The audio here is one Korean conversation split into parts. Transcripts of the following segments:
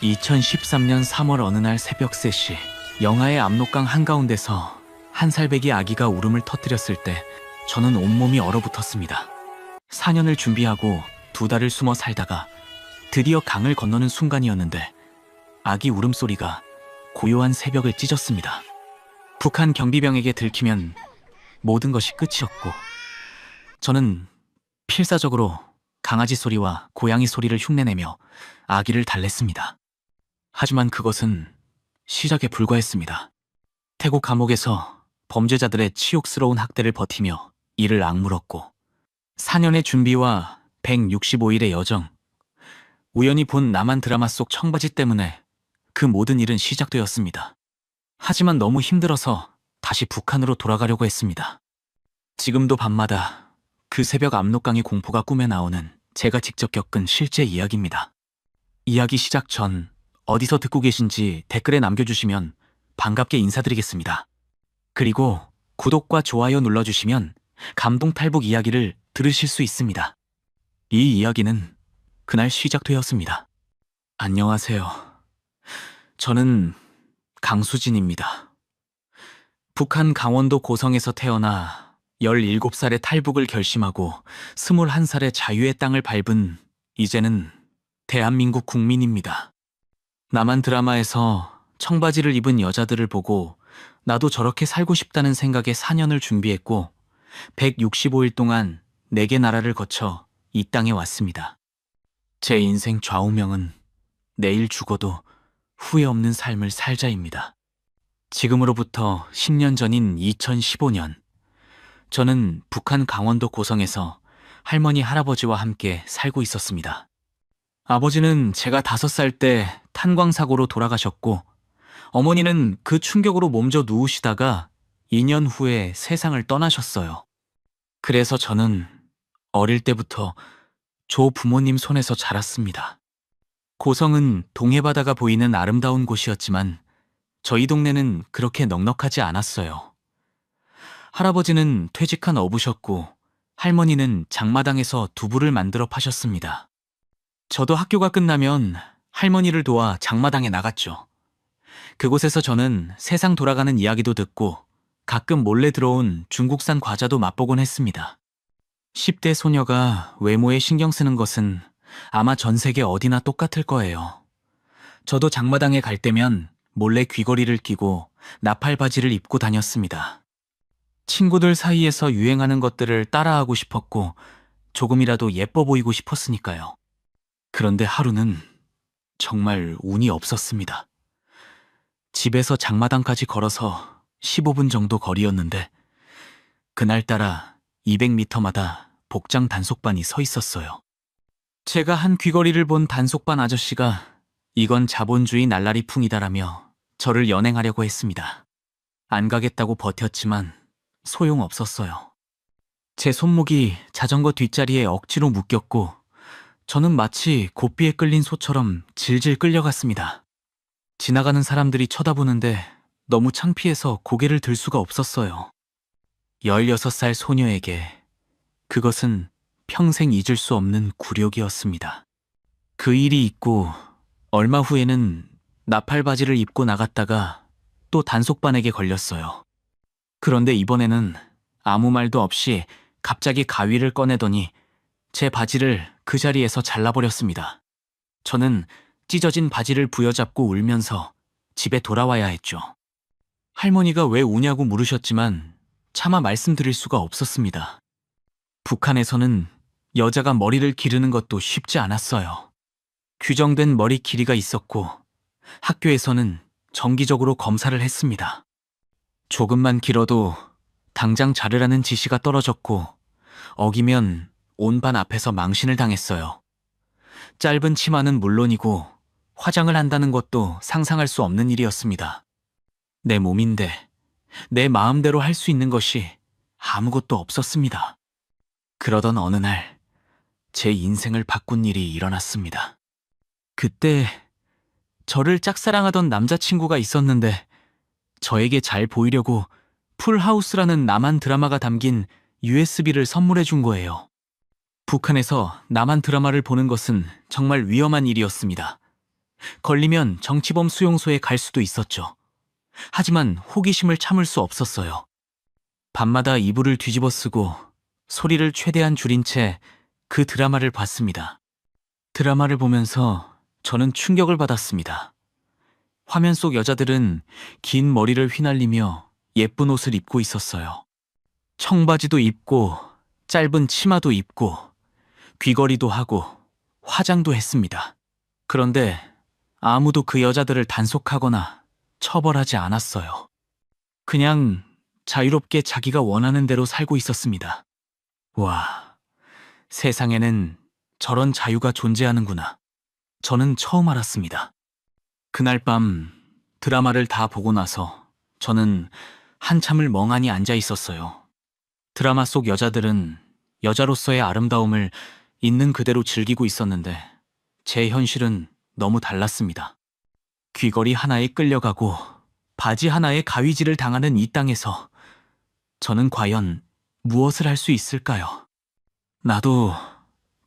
2013년 3월 어느 날 새벽 3시, 영하의 압록강 한가운데서 한 살배기 아기가 울음을 터뜨렸을 때 저는 온몸이 얼어붙었습니다. 4년을 준비하고 2달을 숨어 살다가 드디어 강을 건너는 순간이었는데 아기 울음소리가 고요한 새벽을 찢었습니다. 북한 경비병에게 들키면 모든 것이 끝이었고 저는 필사적으로 강아지 소리와 고양이 소리를 흉내내며 아기를 달랬습니다. 하지만 그것은 시작에 불과했습니다. 태국 감옥에서 범죄자들의 치욕스러운 학대를 버티며 이를 악물었고 4년의 준비와 165일의 여정, 우연히 본 남한 드라마 속 청바지 때문에 그 모든 일은 시작되었습니다. 하지만 너무 힘들어서 다시 북한으로 돌아가려고 했습니다. 지금도 밤마다 그 새벽 압록강의 공포가 꿈에 나오는 제가 직접 겪은 실제 이야기입니다. 이야기 시작 전 어디서 듣고 계신지 댓글에 남겨주시면 반갑게 인사드리겠습니다. 그리고 구독과 좋아요 눌러주시면 감동탈북 이야기를 들으실 수 있습니다. 이 이야기는 그날 시작되었습니다. 안녕하세요. 저는 강수진입니다. 북한 강원도 고성에서 태어나 17살에 탈북을 결심하고 21살에 자유의 땅을 밟은 이제는 대한민국 국민입니다. 남한 드라마에서 청바지를 입은 여자들을 보고 나도 저렇게 살고 싶다는 생각에 4년을 준비했고 165일 동안 4개 나라를 거쳐 이 땅에 왔습니다. 제 인생 좌우명은 내일 죽어도 후회 없는 삶을 살자입니다. 지금으로부터 10년 전인 2015년, 저는 북한 강원도 고성에서 할머니, 할아버지와 함께 살고 있었습니다. 아버지는 제가 5살 때 탄광사고로 돌아가셨고, 어머니는 그 충격으로 몸져 누우시다가 2년 후에 세상을 떠나셨어요. 그래서 저는 어릴 때부터 조 부모님 손에서 자랐습니다. 고성은 동해바다가 보이는 아름다운 곳이었지만 저희 동네는 그렇게 넉넉하지 않았어요. 할아버지는 퇴직한 어부셨고 할머니는 장마당에서 두부를 만들어 파셨습니다. 저도 학교가 끝나면 할머니를 도와 장마당에 나갔죠. 그곳에서 저는 세상 돌아가는 이야기도 듣고 가끔 몰래 들어온 중국산 과자도 맛보곤 했습니다. 10대 소녀가 외모에 신경 쓰는 것은 아마 전 세계 어디나 똑같을 거예요. 저도 장마당에 갈 때면 몰래 귀걸이를 끼고 나팔 바지를 입고 다녔습니다. 친구들 사이에서 유행하는 것들을 따라하고 싶었고 조금이라도 예뻐 보이고 싶었으니까요. 그런데 하루는 정말 운이 없었습니다. 집에서 장마당까지 걸어서 15분 정도 거리였는데 그날따라 200m마다 복장 단속반이 서 있었어요. 제가 한 귀걸이를 본 단속반 아저씨가 이건 자본주의 날라리풍이다라며 저를 연행하려고 했습니다. 안 가겠다고 버텼지만 소용없었어요. 제 손목이 자전거 뒷자리에 억지로 묶였고 저는 마치 고삐에 끌린 소처럼 질질 끌려갔습니다. 지나가는 사람들이 쳐다보는데 너무 창피해서 고개를 들 수가 없었어요. 16살 소녀에게 그것은 평생 잊을 수 없는 굴욕이었습니다. 그 일이 있고 얼마 후에는 나팔 바지를 입고 나갔다가 또 단속반에게 걸렸어요. 그런데 이번에는 아무 말도 없이 갑자기 가위를 꺼내더니 제 바지를 그 자리에서 잘라버렸습니다. 저는 찢어진 바지를 부여잡고 울면서 집에 돌아와야 했죠. 할머니가 왜 우냐고 물으셨지만 차마 말씀드릴 수가 없었습니다. 북한에서는 여자가 머리를 기르는 것도 쉽지 않았어요. 규정된 머리 길이가 있었고 학교에서는 정기적으로 검사를 했습니다. 조금만 길어도 당장 자르라는 지시가 떨어졌고 어기면 온 반 앞에서 망신을 당했어요. 짧은 치마는 물론이고 화장을 한다는 것도 상상할 수 없는 일이었습니다. 내 몸인데 내 마음대로 할 수 있는 것이 아무것도 없었습니다. 그러던 어느 날 제 인생을 바꾼 일이 일어났습니다. 그때 저를 짝사랑하던 남자친구가 있었는데 저에게 잘 보이려고 풀하우스라는 남한 드라마가 담긴 USB를 선물해 준 거예요. 북한에서 남한 드라마를 보는 것은 정말 위험한 일이었습니다. 걸리면 정치범 수용소에 갈 수도 있었죠. 하지만 호기심을 참을 수 없었어요. 밤마다 이불을 뒤집어 쓰고 소리를 최대한 줄인 채 그 드라마를 봤습니다. 드라마를 보면서 저는 충격을 받았습니다. 화면 속 여자들은 긴 머리를 휘날리며 예쁜 옷을 입고 있었어요. 청바지도 입고 짧은 치마도 입고 귀걸이도 하고 화장도 했습니다. 그런데 아무도 그 여자들을 단속하거나 처벌하지 않았어요. 그냥 자유롭게 자기가 원하는 대로 살고 있었습니다. 와, 세상에는 저런 자유가 존재하는구나. 저는 처음 알았습니다. 그날 밤 드라마를 다 보고 나서 저는 한참을 멍하니 앉아 있었어요. 드라마 속 여자들은 여자로서의 아름다움을 있는 그대로 즐기고 있었는데 제 현실은 너무 달랐습니다. 귀걸이 하나에 끌려가고 바지 하나에 가위질을 당하는 이 땅에서 저는 과연 무엇을 할 수 있을까요? 나도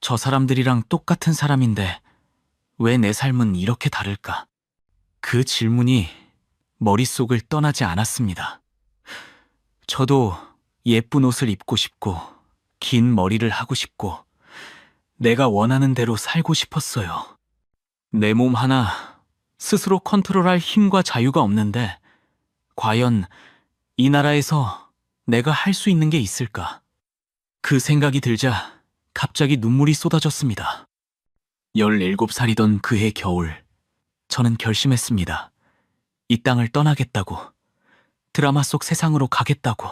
저 사람들이랑 똑같은 사람인데 왜 내 삶은 이렇게 다를까? 그 질문이 머릿속을 떠나지 않았습니다. 저도 예쁜 옷을 입고 싶고 긴 머리를 하고 싶고 내가 원하는 대로 살고 싶었어요. 내 몸 하나 스스로 컨트롤할 힘과 자유가 없는데 과연 이 나라에서 내가 할 수 있는 게 있을까? 그 생각이 들자 갑자기 눈물이 쏟아졌습니다. 17살이던 그해 겨울, 저는 결심했습니다. 이 땅을 떠나겠다고, 드라마 속 세상으로 가겠다고,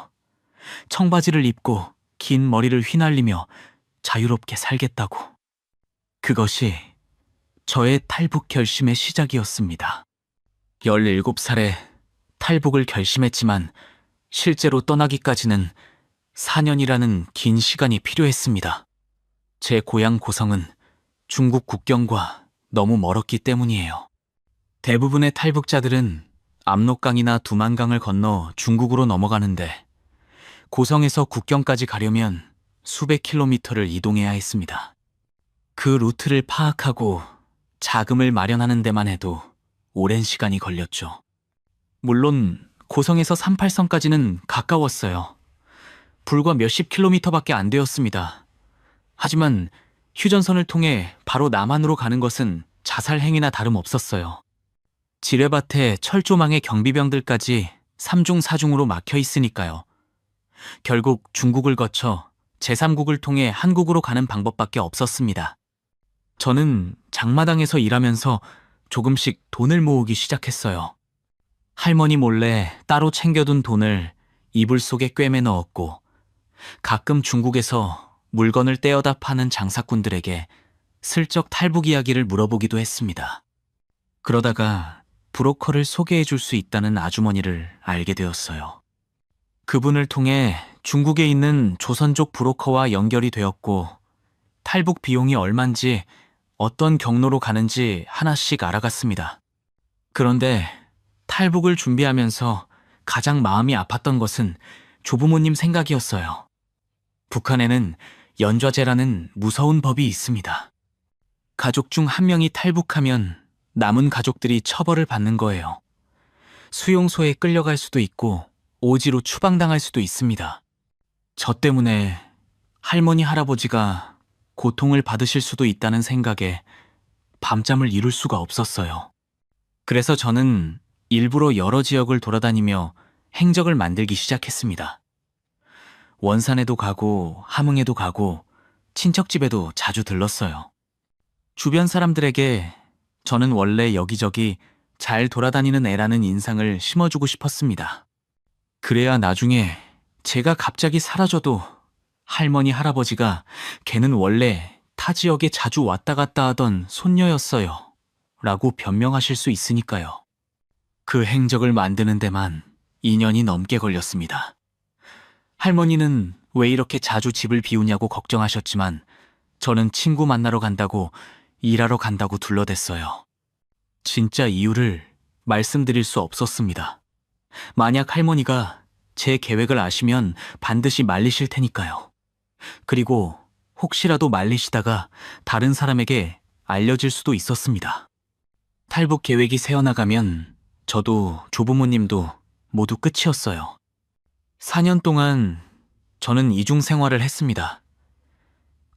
청바지를 입고 긴 머리를 휘날리며 자유롭게 살겠다고. 그것이 저의 탈북 결심의 시작이었습니다. 17살에 탈북을 결심했지만 실제로 떠나기까지는 4년이라는 긴 시간이 필요했습니다. 제 고향 고성은 중국 국경과 너무 멀었기 때문이에요. 대부분의 탈북자들은 압록강이나 두만강을 건너 중국으로 넘어가는데 고성에서 국경까지 가려면 수백 킬로미터를 이동해야 했습니다. 그 루트를 파악하고 자금을 마련하는 데만 해도 오랜 시간이 걸렸죠. 물론 고성에서 38선까지는 가까웠어요. 불과 몇십 킬로미터밖에 안 되었습니다. 하지만 휴전선을 통해 바로 남한으로 가는 것은 자살 행위나 다름없었어요. 지뢰밭에 철조망에 경비병들까지 3중 4중으로 막혀 있으니까요. 결국 중국을 거쳐 제3국을 통해 한국으로 가는 방법밖에 없었습니다. 저는 장마당에서 일하면서 조금씩 돈을 모으기 시작했어요. 할머니 몰래 따로 챙겨둔 돈을 이불 속에 꿰매 넣었고 가끔 중국에서 물건을 떼어다 파는 장사꾼들에게 슬쩍 탈북 이야기를 물어보기도 했습니다. 그러다가 브로커를 소개해 줄 수 있다는 아주머니를 알게 되었어요. 그분을 통해 중국에 있는 조선족 브로커와 연결이 되었고 탈북 비용이 얼만지 어떤 경로로 가는지 하나씩 알아갔습니다. 그런데 탈북을 준비하면서 가장 마음이 아팠던 것은 조부모님 생각이었어요. 북한에는 연좌제라는 무서운 법이 있습니다. 가족 중 한 명이 탈북하면 남은 가족들이 처벌을 받는 거예요. 수용소에 끌려갈 수도 있고 오지로 추방당할 수도 있습니다. 저 때문에 할머니, 할아버지가 고통을 받으실 수도 있다는 생각에 밤잠을 이룰 수가 없었어요. 그래서 저는 일부러 여러 지역을 돌아다니며 행적을 만들기 시작했습니다. 원산에도 가고 함흥에도 가고 친척집에도 자주 들렀어요. 주변 사람들에게 저는 원래 여기저기 잘 돌아다니는 애라는 인상을 심어주고 싶었습니다. 그래야 나중에 제가 갑자기 사라져도 할머니, 할아버지가 걔는 원래 타 지역에 자주 왔다 갔다 하던 손녀였어요 라고 변명하실 수 있으니까요. 그 행적을 만드는 데만 2년이 넘게 걸렸습니다. 할머니는 왜 이렇게 자주 집을 비우냐고 걱정하셨지만 저는 친구 만나러 간다고 일하러 간다고 둘러댔어요. 진짜 이유를 말씀드릴 수 없었습니다. 만약 할머니가 제 계획을 아시면 반드시 말리실 테니까요. 그리고 혹시라도 말리시다가 다른 사람에게 알려질 수도 있었습니다. 탈북 계획이 새어나가면 저도 조부모님도 모두 끝이었어요. 4년 동안 저는 이중 생활을 했습니다.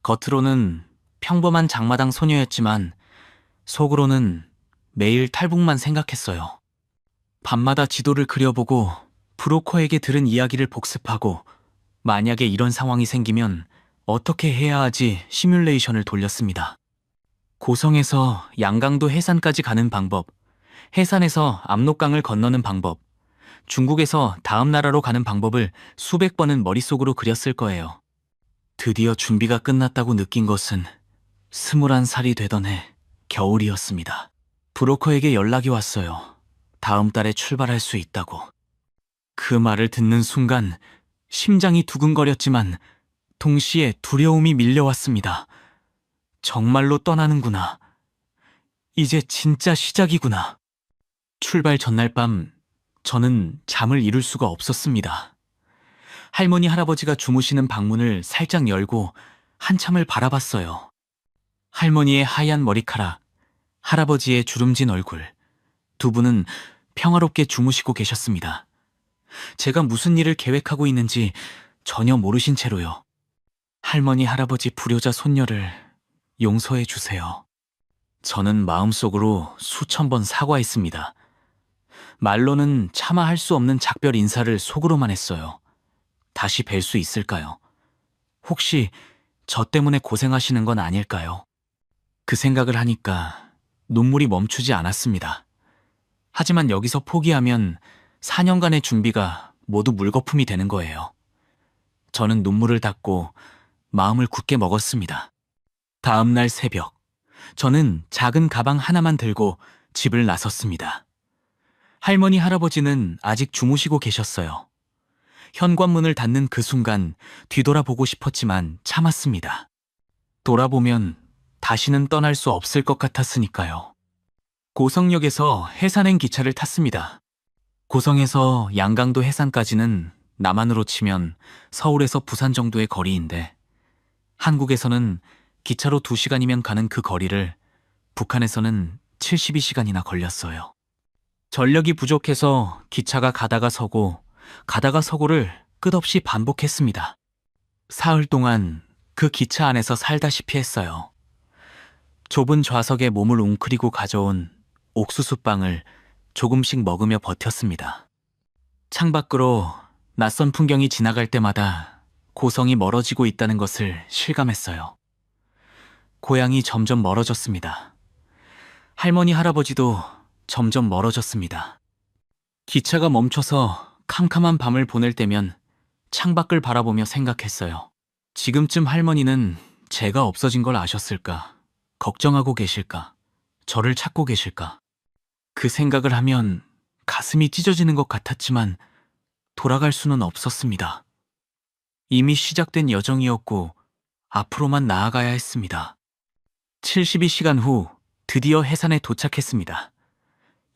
겉으로는 평범한 장마당 소녀였지만 속으로는 매일 탈북만 생각했어요. 밤마다 지도를 그려보고 브로커에게 들은 이야기를 복습하고 만약에 이런 상황이 생기면 어떻게 해야 하지 시뮬레이션을 돌렸습니다. 고성에서 양강도 해산까지 가는 방법, 해산에서 압록강을 건너는 방법, 중국에서 다음 나라로 가는 방법을 수백 번은 머릿속으로 그렸을 거예요. 드디어 준비가 끝났다고 느낀 것은 21살이 되던 해 겨울이었습니다. 브로커에게 연락이 왔어요. 다음 달에 출발할 수 있다고. 그 말을 듣는 순간 심장이 두근거렸지만 동시에 두려움이 밀려왔습니다. 정말로 떠나는구나. 이제 진짜 시작이구나. 출발 전날 밤 저는 잠을 이룰 수가 없었습니다. 할머니 할아버지가 주무시는 방문을 살짝 열고 한참을 바라봤어요. 할머니의 하얀 머리카락, 할아버지의 주름진 얼굴, 두 분은 평화롭게 주무시고 계셨습니다. 제가 무슨 일을 계획하고 있는지 전혀 모르신 채로요. 할머니 할아버지 불효자 손녀를 용서해 주세요. 저는 마음속으로 수천 번 사과했습니다. 말로는 차마 할 수 없는 작별 인사를 속으로만 했어요. 다시 뵐 수 있을까요? 혹시 저 때문에 고생하시는 건 아닐까요? 그 생각을 하니까 눈물이 멈추지 않았습니다. 하지만 여기서 포기하면 4년간의 준비가 모두 물거품이 되는 거예요. 저는 눈물을 닦고 마음을 굳게 먹었습니다. 다음 날 새벽, 저는 작은 가방 하나만 들고 집을 나섰습니다. 할머니 할아버지는 아직 주무시고 계셨어요. 현관문을 닫는 그 순간 뒤돌아보고 싶었지만 참았습니다. 돌아보면 다시는 떠날 수 없을 것 같았으니까요. 고성역에서 해산행 기차를 탔습니다. 고성에서 양강도 해상까지는 남한으로 치면 서울에서 부산 정도의 거리인데 한국에서는 기차로 2시간이면 가는 그 거리를 북한에서는 72시간이나 걸렸어요. 전력이 부족해서 기차가 가다가 서고 가다가 서고를 끝없이 반복했습니다. 사흘 동안 그 기차 안에서 살다시피 했어요. 좁은 좌석에 몸을 웅크리고 가져온 옥수수빵을 조금씩 먹으며 버텼습니다. 창밖으로 낯선 풍경이 지나갈 때마다 고성이 멀어지고 있다는 것을 실감했어요. 고향이 점점 멀어졌습니다. 할머니 할아버지도 점점 멀어졌습니다. 기차가 멈춰서 캄캄한 밤을 보낼 때면 창밖을 바라보며 생각했어요. 지금쯤 할머니는 제가 없어진 걸 아셨을까? 걱정하고 계실까? 저를 찾고 계실까? 그 생각을 하면 가슴이 찢어지는 것 같았지만 돌아갈 수는 없었습니다. 이미 시작된 여정이었고 앞으로만 나아가야 했습니다. 72시간 후 드디어 해산에 도착했습니다.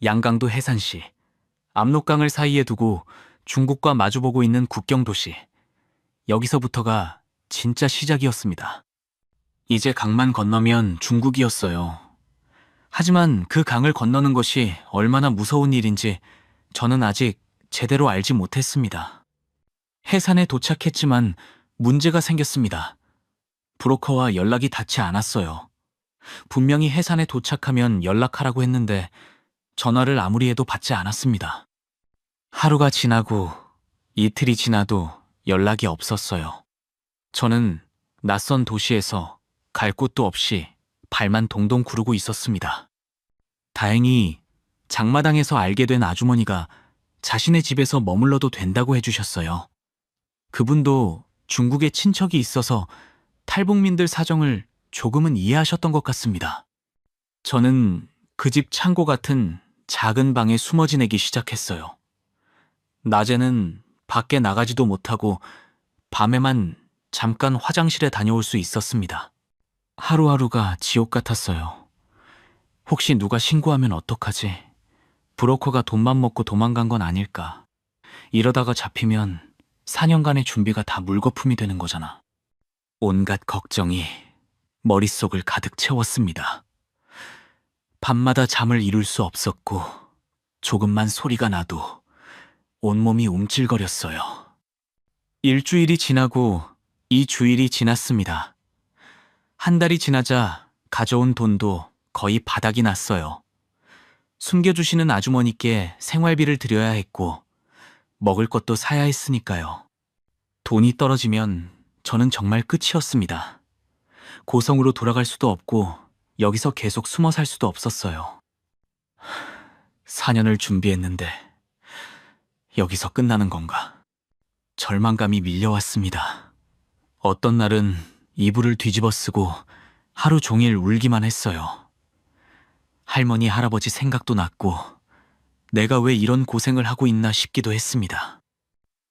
양강도 해산시, 압록강을 사이에 두고 중국과 마주보고 있는 국경도시. 여기서부터가 진짜 시작이었습니다. 이제 강만 건너면 중국이었어요. 하지만 그 강을 건너는 것이 얼마나 무서운 일인지 저는 아직 제대로 알지 못했습니다. 해산에 도착했지만 문제가 생겼습니다. 브로커와 연락이 닿지 않았어요. 분명히 해산에 도착하면 연락하라고 했는데 전화를 아무리 해도 받지 않았습니다. 하루가 지나고 이틀이 지나도 연락이 없었어요. 저는 낯선 도시에서 갈 곳도 없이 발만 동동 구르고 있었습니다. 다행히 장마당에서 알게 된 아주머니가 자신의 집에서 머물러도 된다고 해주셨어요. 그분도 중국에 친척이 있어서 탈북민들 사정을 조금은 이해하셨던 것 같습니다. 저는 그 집 창고 같은 작은 방에 숨어 지내기 시작했어요. 낮에는 밖에 나가지도 못하고 밤에만 잠깐 화장실에 다녀올 수 있었습니다. 하루하루가 지옥 같았어요. 혹시 누가 신고하면 어떡하지? 브로커가 돈만 먹고 도망간 건 아닐까? 이러다가 잡히면 4년간의 준비가 다 물거품이 되는 거잖아. 온갖 걱정이 머릿속을 가득 채웠습니다. 밤마다 잠을 이룰 수 없었고 조금만 소리가 나도 온몸이 움찔거렸어요. 일주일이 지나고 2주일이 지났습니다. 한 달이 지나자 가져온 돈도 거의 바닥이 났어요. 숨겨주시는 아주머니께 생활비를 드려야 했고 먹을 것도 사야 했으니까요. 돈이 떨어지면 저는 정말 끝이었습니다. 고성으로 돌아갈 수도 없고 여기서 계속 숨어 살 수도 없었어요. 4년을 준비했는데 여기서 끝나는 건가? 절망감이 밀려왔습니다. 어떤 날은 이불을 뒤집어 쓰고 하루 종일 울기만 했어요. 할머니, 할아버지 생각도 났고 내가 왜 이런 고생을 하고 있나 싶기도 했습니다.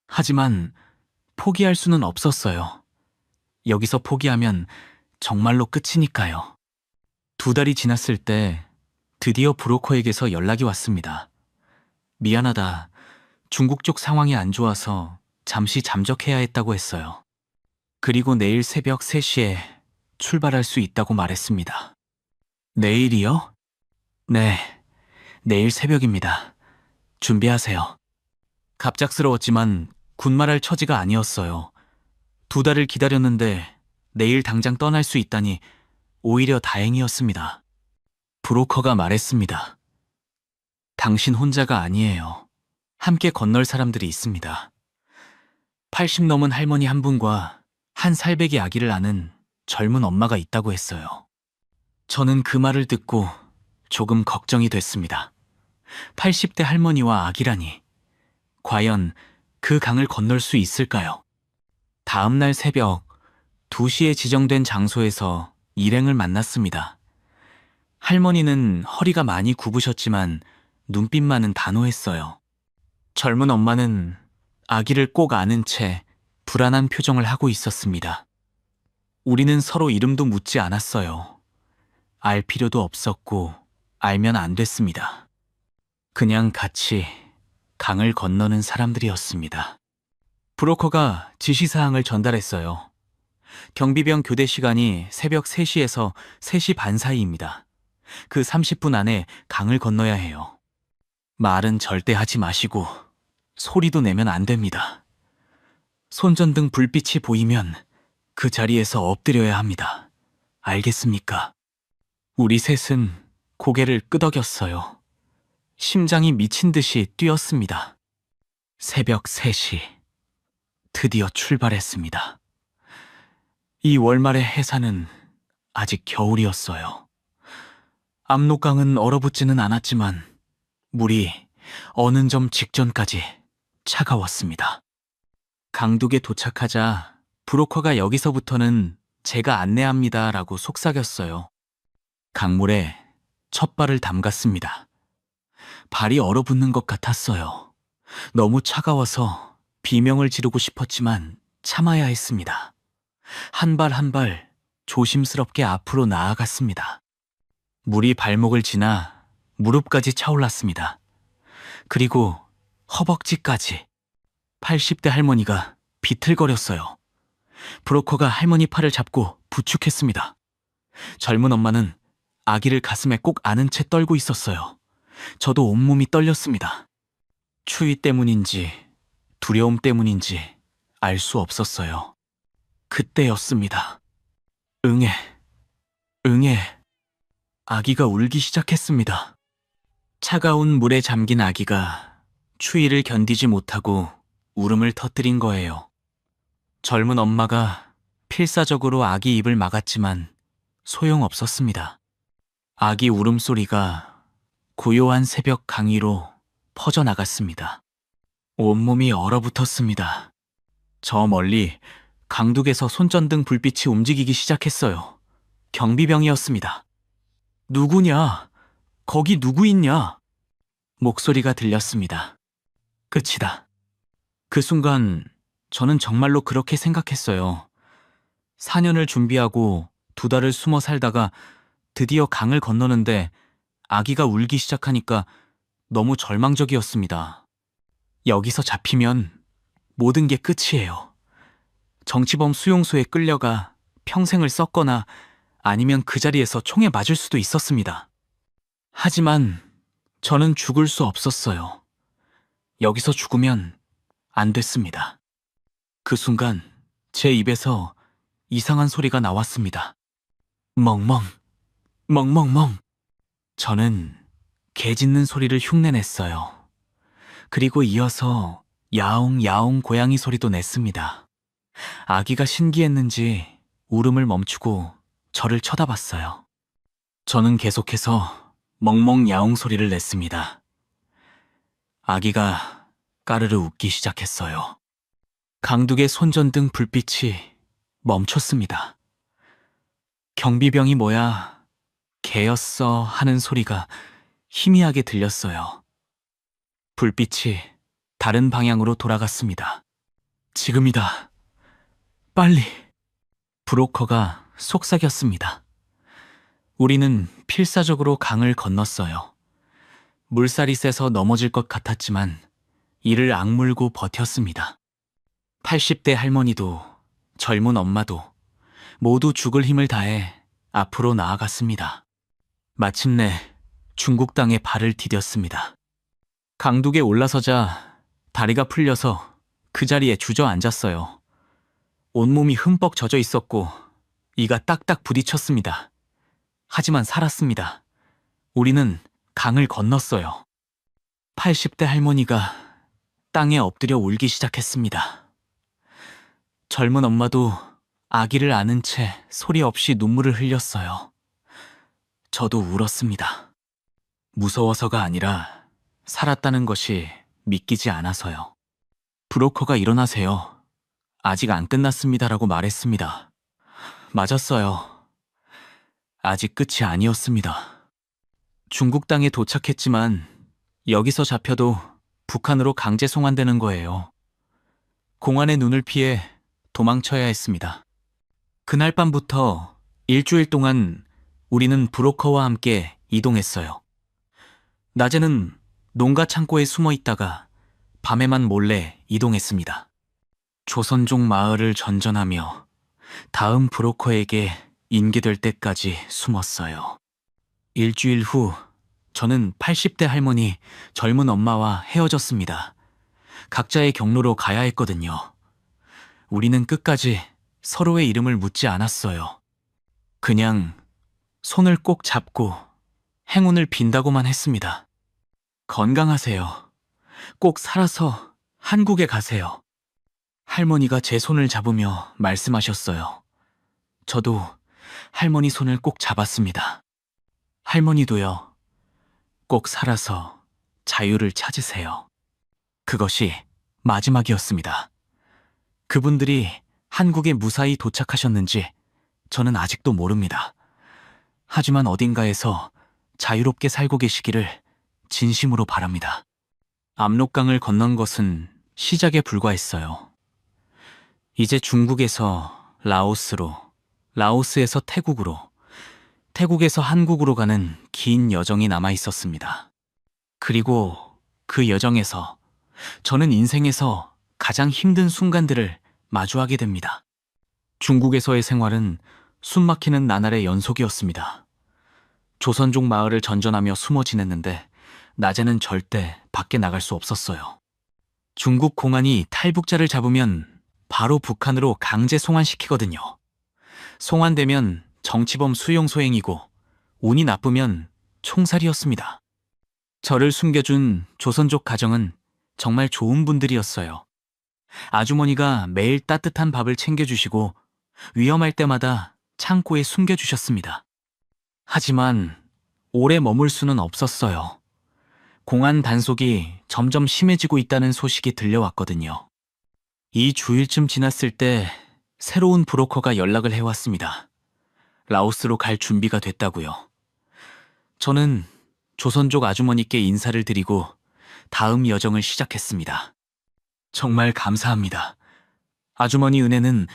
하지만 포기할 수는 없었어요. 여기서 포기하면 정말로 끝이니까요. 2달이 지났을 때 드디어 브로커에게서 연락이 왔습니다. 미안하다. 중국 쪽 상황이 안 좋아서 잠시 잠적해야 했다고 했어요. 그리고 내일 새벽 3시에 출발할 수 있다고 말했습니다. 내일이요? 네, 내일 새벽입니다. 준비하세요. 갑작스러웠지만 군말할 처지가 아니었어요. 2달을 기다렸는데 내일 당장 떠날 수 있다니 오히려 다행이었습니다. 브로커가 말했습니다. 당신 혼자가 아니에요. 함께 건널 사람들이 있습니다. 80 넘은 할머니 한 분과 한 살배기 아기를 아는 젊은 엄마가 있다고 했어요. 저는 그 말을 듣고 조금 걱정이 됐습니다. 80대 할머니와 아기라니. 과연 그 강을 건널 수 있을까요? 다음 날 새벽 2시에 지정된 장소에서 일행을 만났습니다. 할머니는 허리가 많이 굽으셨지만 눈빛만은 단호했어요. 젊은 엄마는 아기를 꼭 안은 채 불안한 표정을 하고 있었습니다. 우리는 서로 이름도 묻지 않았어요. 알 필요도 없었고 알면 안 됐습니다. 그냥 같이 강을 건너는 사람들이었습니다. 브로커가 지시사항을 전달했어요. 경비병 교대 시간이 새벽 3시에서 3시 반 사이입니다. 그 30분 안에 강을 건너야 해요. 말은 절대 하지 마시고 소리도 내면 안 됩니다. 손전등 불빛이 보이면 그 자리에서 엎드려야 합니다. 알겠습니까? 우리 셋은 고개를 끄덕였어요. 심장이 미친 듯이 뛰었습니다. 새벽 3시. 드디어 출발했습니다. 이 월말의 해산은 아직 겨울이었어요. 압록강은 얼어붙지는 않았지만 물이 어는 점 직전까지 차가웠습니다. 강둑에 도착하자 브로커가 여기서부터는 제가 안내합니다 라고 속삭였어요. 강물에 첫 발을 담갔습니다. 발이 얼어붙는 것 같았어요. 너무 차가워서 비명을 지르고 싶었지만 참아야 했습니다. 한 발 한 발 조심스럽게 앞으로 나아갔습니다. 물이 발목을 지나 무릎까지 차올랐습니다. 그리고 허벅지까지. 80대 할머니가 비틀거렸어요. 브로커가 할머니 팔을 잡고 부축했습니다. 젊은 엄마는 아기를 가슴에 꼭 안은 채 떨고 있었어요. 저도 온몸이 떨렸습니다. 추위 때문인지 두려움 때문인지 알 수 없었어요. 그때였습니다. 응애, 응애. 아기가 울기 시작했습니다. 차가운 물에 잠긴 아기가 추위를 견디지 못하고 울음을 터뜨린 거예요. 젊은 엄마가 필사적으로 아기 입을 막았지만 소용없었습니다. 아기 울음소리가 고요한 새벽 강위로 퍼져나갔습니다. 온몸이 얼어붙었습니다. 저 멀리 강둑에서 손전등 불빛이 움직이기 시작했어요. 경비병이었습니다. 누구냐? 거기 누구 있냐? 목소리가 들렸습니다. 끝이다. 그 순간 저는 정말로 그렇게 생각했어요. 4년을 준비하고 2달을 숨어 살다가 드디어 강을 건너는데 아기가 울기 시작하니까 너무 절망적이었습니다. 여기서 잡히면 모든 게 끝이에요. 정치범 수용소에 끌려가 평생을 썩거나 아니면 그 자리에서 총에 맞을 수도 있었습니다. 하지만 저는 죽을 수 없었어요. 여기서 죽으면 안 됐습니다. 그 순간 제 입에서 이상한 소리가 나왔습니다. 멍멍, 멍멍멍. 저는 개 짖는 소리를 흉내냈어요. 그리고 이어서 야옹야옹 고양이 소리도 냈습니다. 아기가 신기했는지 울음을 멈추고 저를 쳐다봤어요. 저는 계속해서 멍멍 야옹 소리를 냈습니다. 아기가 까르르 웃기 시작했어요. 강둑의 손전등 불빛이 멈췄습니다. 경비병이 뭐야, 개였어 하는 소리가 희미하게 들렸어요. 불빛이 다른 방향으로 돌아갔습니다. 지금이다. 빨리. 브로커가 속삭였습니다. 우리는 필사적으로 강을 건넜어요. 물살이 세서 넘어질 것 같았지만 이를 악물고 버텼습니다. 80대 할머니도 젊은 엄마도 모두 죽을 힘을 다해 앞으로 나아갔습니다. 마침내 중국 땅에 발을 디뎠습니다. 강둑에 올라서자 다리가 풀려서 그 자리에 주저앉았어요. 온몸이 흠뻑 젖어 있었고 이가 딱딱 부딪혔습니다. 하지만 살았습니다. 우리는 강을 건넜어요. 80대 할머니가 땅에 엎드려 울기 시작했습니다. 젊은 엄마도 아기를 안은 채 소리 없이 눈물을 흘렸어요. 저도 울었습니다. 무서워서가 아니라 살았다는 것이 믿기지 않아서요. 브로커가 일어나세요. 아직 안 끝났습니다라고 말했습니다. 맞았어요. 아직 끝이 아니었습니다. 중국 땅에 도착했지만 여기서 잡혀도 북한으로 강제 송환되는 거예요. 공안의 눈을 피해 도망쳐야 했습니다. 그날 밤부터 일주일 동안 우리는 브로커와 함께 이동했어요. 낮에는 농가 창고에 숨어 있다가 밤에만 몰래 이동했습니다. 조선족 마을을 전전하며 다음 브로커에게 인계될 때까지 숨었어요. 일주일 후 저는 80대 할머니, 젊은 엄마와 헤어졌습니다. 각자의 경로로 가야 했거든요. 우리는 끝까지 서로의 이름을 묻지 않았어요. 그냥 손을 꼭 잡고 행운을 빈다고만 했습니다. 건강하세요. 꼭 살아서 한국에 가세요. 할머니가 제 손을 잡으며 말씀하셨어요. 저도 할머니 손을 꼭 잡았습니다. 할머니도요. 꼭 살아서 자유를 찾으세요. 그것이 마지막이었습니다. 그분들이 한국에 무사히 도착하셨는지 저는 아직도 모릅니다. 하지만 어딘가에서 자유롭게 살고 계시기를 진심으로 바랍니다. 압록강을 건넌 것은 시작에 불과했어요. 이제 중국에서 라오스로, 라오스에서 태국으로, 태국에서 한국으로 가는 긴 여정이 남아 있었습니다. 그리고 그 여정에서 저는 인생에서 가장 힘든 순간들을 마주하게 됩니다. 중국에서의 생활은 숨막히는 나날의 연속이었습니다. 조선족 마을을 전전하며 숨어 지냈는데 낮에는 절대 밖에 나갈 수 없었어요. 중국 공안이 탈북자를 잡으면 바로 북한으로 강제 송환시키거든요. 송환되면 정치범 수용 소행이고 운이 나쁘면 총살이었습니다. 저를 숨겨준 조선족 가정은 정말 좋은 분들이었어요. 아주머니가 매일 따뜻한 밥을 챙겨주시고 위험할 때마다 창고에 숨겨주셨습니다. 하지만 오래 머물 수는 없었어요. 공안 단속이 점점 심해지고 있다는 소식이 들려왔거든요. 2주일쯤 지났을 때 새로운 브로커가 연락을 해왔습니다. 라오스로 갈 준비가 됐다고요. 저는 조선족 아주머니께 인사를 드리고 다음 여정을 시작했습니다. 정말 감사합니다. 아주머니 은혜는